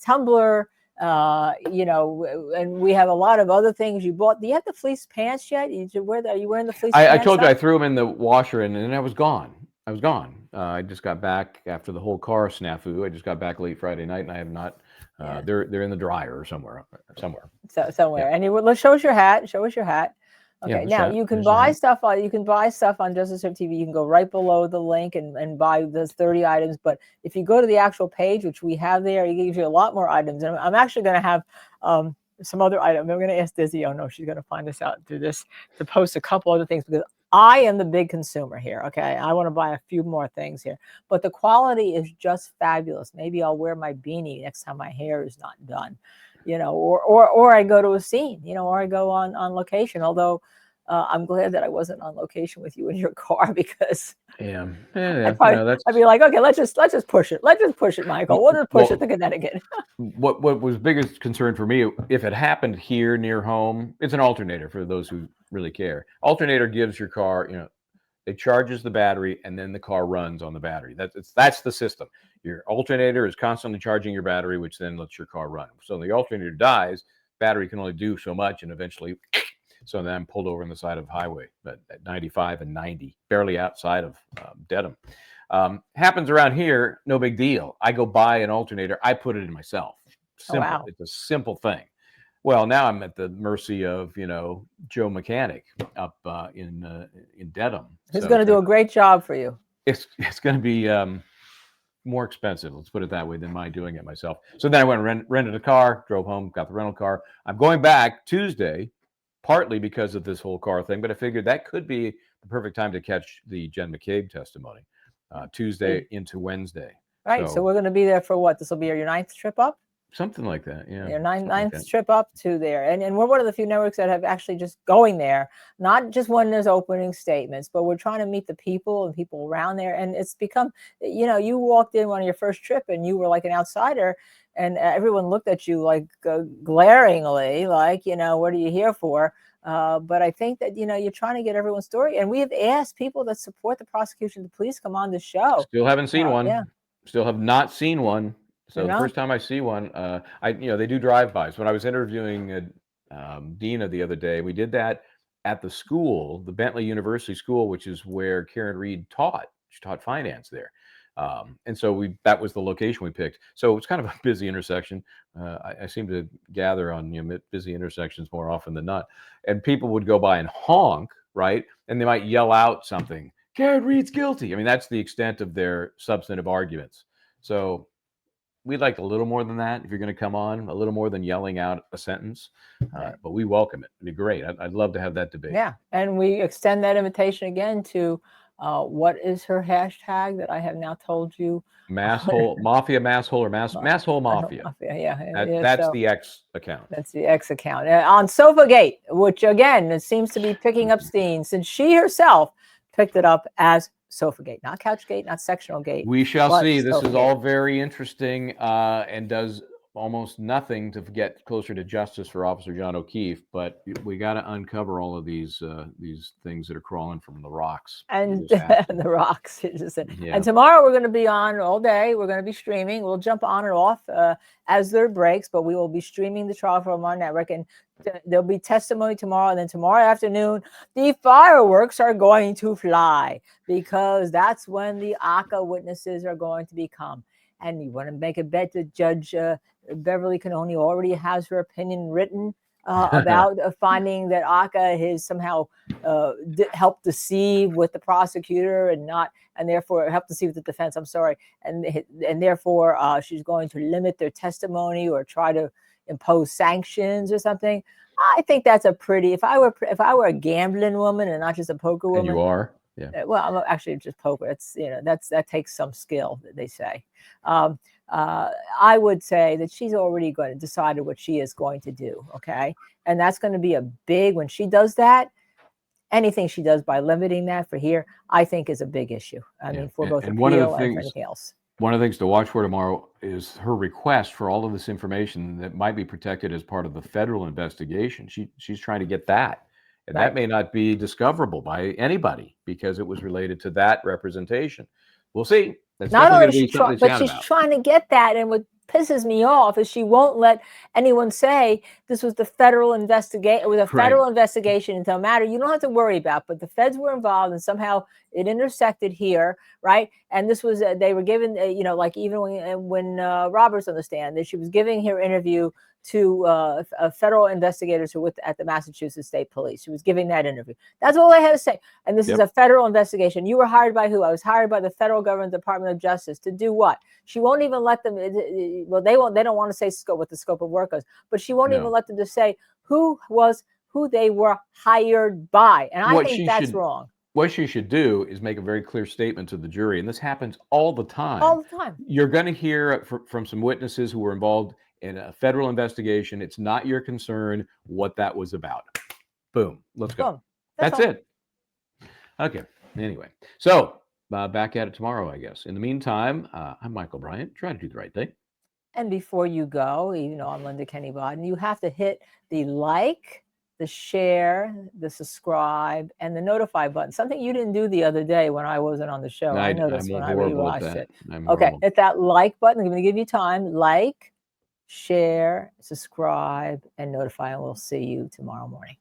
tumbler. You know, and we have a lot of other things you bought. Do you have the fleece pants yet? Are you wearing the fleece pants? I told you I threw them in the washer and then I was gone. I just got back after the whole car snafu. I just got back late Friday night and I have not. They're in the dryer or somewhere. So somewhere. Yeah. And let's show us your hat. Show us your hat. Okay, now you can buy stuff on Justice Serve TV. You can go right below the link and buy those 30 items. But if you go to the actual page, which we have there, it gives you a lot more items. And I'm actually going to have some other items. I'm going to ask Dizzy. Oh no, she's going to find us out through this to post a couple other things because I am the big consumer here. Okay, I want to buy a few more things here, but the quality is just fabulous. Maybe I'll wear my beanie next time my hair is not done. You know, or I go to a scene, you know, or I go on location. Although I'm glad that I wasn't on location with you in your car because I'd be like, okay, let's just push it. Let's just push it, Michael. We'll just push it to Connecticut. what was biggest concern for me, if it happened here near home, it's an alternator for those who really care. Alternator gives your car, you know, it charges the battery and then the car runs on the battery. That's the system. Your alternator is constantly charging your battery, which then lets your car run. So the alternator dies, battery can only do so much, and eventually, so then I'm pulled over on the side of the highway at 95 and 90, barely outside of Dedham. Happens around here, no big deal. I go buy an alternator, I put it in myself. Simple. Oh, wow. It's a simple thing. Well, now I'm at the mercy of, you know, Joe Mechanic up in Dedham. Who's going to do a great job for you. It's going to be more expensive, let's put it that way, than my doing it myself. So then I went and rented a car, drove home, got the rental car. I'm going back Tuesday, partly because of this whole car thing, but I figured that could be the perfect time to catch the Jen McCabe testimony, Tuesday into Wednesday. Right, so we're going to be there for what? This will be your 9th trip up? Something like that, yeah. Your ninth trip up to there. And we're one of the few networks that have actually just going there, not just when there's opening statements, but we're trying to meet the people and people around there. And it's become, you know, you walked in on your first trip and you were like an outsider and everyone looked at you like glaringly, like, you know, what are you here for? But I think that, you know, you're trying to get everyone's story. And we have asked people that support the prosecution to please come on the show. Still haven't seen one. Yeah. Still have not seen one. So the first time I see one, they do drive-bys. When I was interviewing Dina the other day, we did that at the school, the Bentley University School, which is where Karen Reed taught. She taught finance there. And so that was the location we picked. So it's kind of a busy intersection. I seem to gather on busy intersections more often than not. And people would go by and honk, right? And they might yell out something. Karen Reed's guilty. I mean, that's the extent of their substantive arguments. So we'd like a little more than that if you're going to come on, a little more than yelling out a sentence. Right. But we welcome it. It'd be great. I'd love to have that debate. Yeah, and we extend that invitation again to what is her hashtag that I have now told you? Masshole Mafia, Masshole, or Masshole Mafia. Yeah, That's so the X account. that's the X account. On Sofagate, which again, it seems to be picking up steam since she herself picked it up as Sofagate, not Couchgate, not Sectional Gate. We shall but see. This is Sofagate. all very interesting and does almost nothing to get closer to justice for Officer John O'Keefe, but we got to uncover all of these things that are crawling from the rocks. And the rocks. Yeah. And tomorrow we're going to be on all day. We're going to be streaming. We'll jump on and off as there breaks, but we will be streaming the trial from our network. And there'll be testimony tomorrow. And then tomorrow afternoon, the fireworks are going to fly because that's when the ACCA witnesses are going to become. And you want to make a bet that Judge Beverly Canoni already has her opinion written about finding that ACCA has somehow helped deceive with the prosecutor and therefore helped deceive with the defense. I'm sorry, and therefore she's going to limit their testimony or try to impose sanctions or something. I think that's a pretty. If I were a gambling woman and not just a poker woman, and you are. Yeah. Well, I'm actually just poker. It's that takes some skill, they say. I would say that she's already going to decide what she is going to do. Okay, and that's going to be a big when she does that. Anything she does by limiting that for here, I think, is a big issue. I mean, for both appeal and for anything else. One of the things to watch for tomorrow is her request for all of this information that might be protected as part of the federal investigation. She's trying to get that. And that may not be discoverable by anybody because it was related to that representation. We'll see. That's not only is she but she's trying to get that. And what pisses me off is she won't let anyone say this was the federal investigation. It was a federal investigation into a matter you don't have to worry about. But the feds were involved and somehow it intersected here, right? And this was they were given, like even when Roberts on the stand, that she was giving her interview to federal investigators who were at the Massachusetts State Police. She was giving that interview. That's all I had to say. And this is a federal investigation. You were hired by who? I was hired by the federal government Department of Justice to do what? She won't even let them. Well, they won't. They don't want to say what the scope of work is, but she won't even let them just say who they were hired by. And I think that's wrong. What she should do is make a very clear statement to the jury, and this happens all the time. All the time. You're going to hear from some witnesses who were involved in a federal investigation. It's not your concern what that was about. Boom. Let's go. That's it. Okay. Anyway, so back at it tomorrow, I guess. In the meantime, I'm Michael Bryant. Try to do the right thing. And before you go, I'm Linda Kenny Bodden. You have to hit the like, the share, the subscribe, and the notify button. Something you didn't do the other day when I wasn't on the show. I noticed when I rewatched it. Okay, hit that like button. I'm going to give you time. Like, share, subscribe, and notify, and we'll see you tomorrow morning.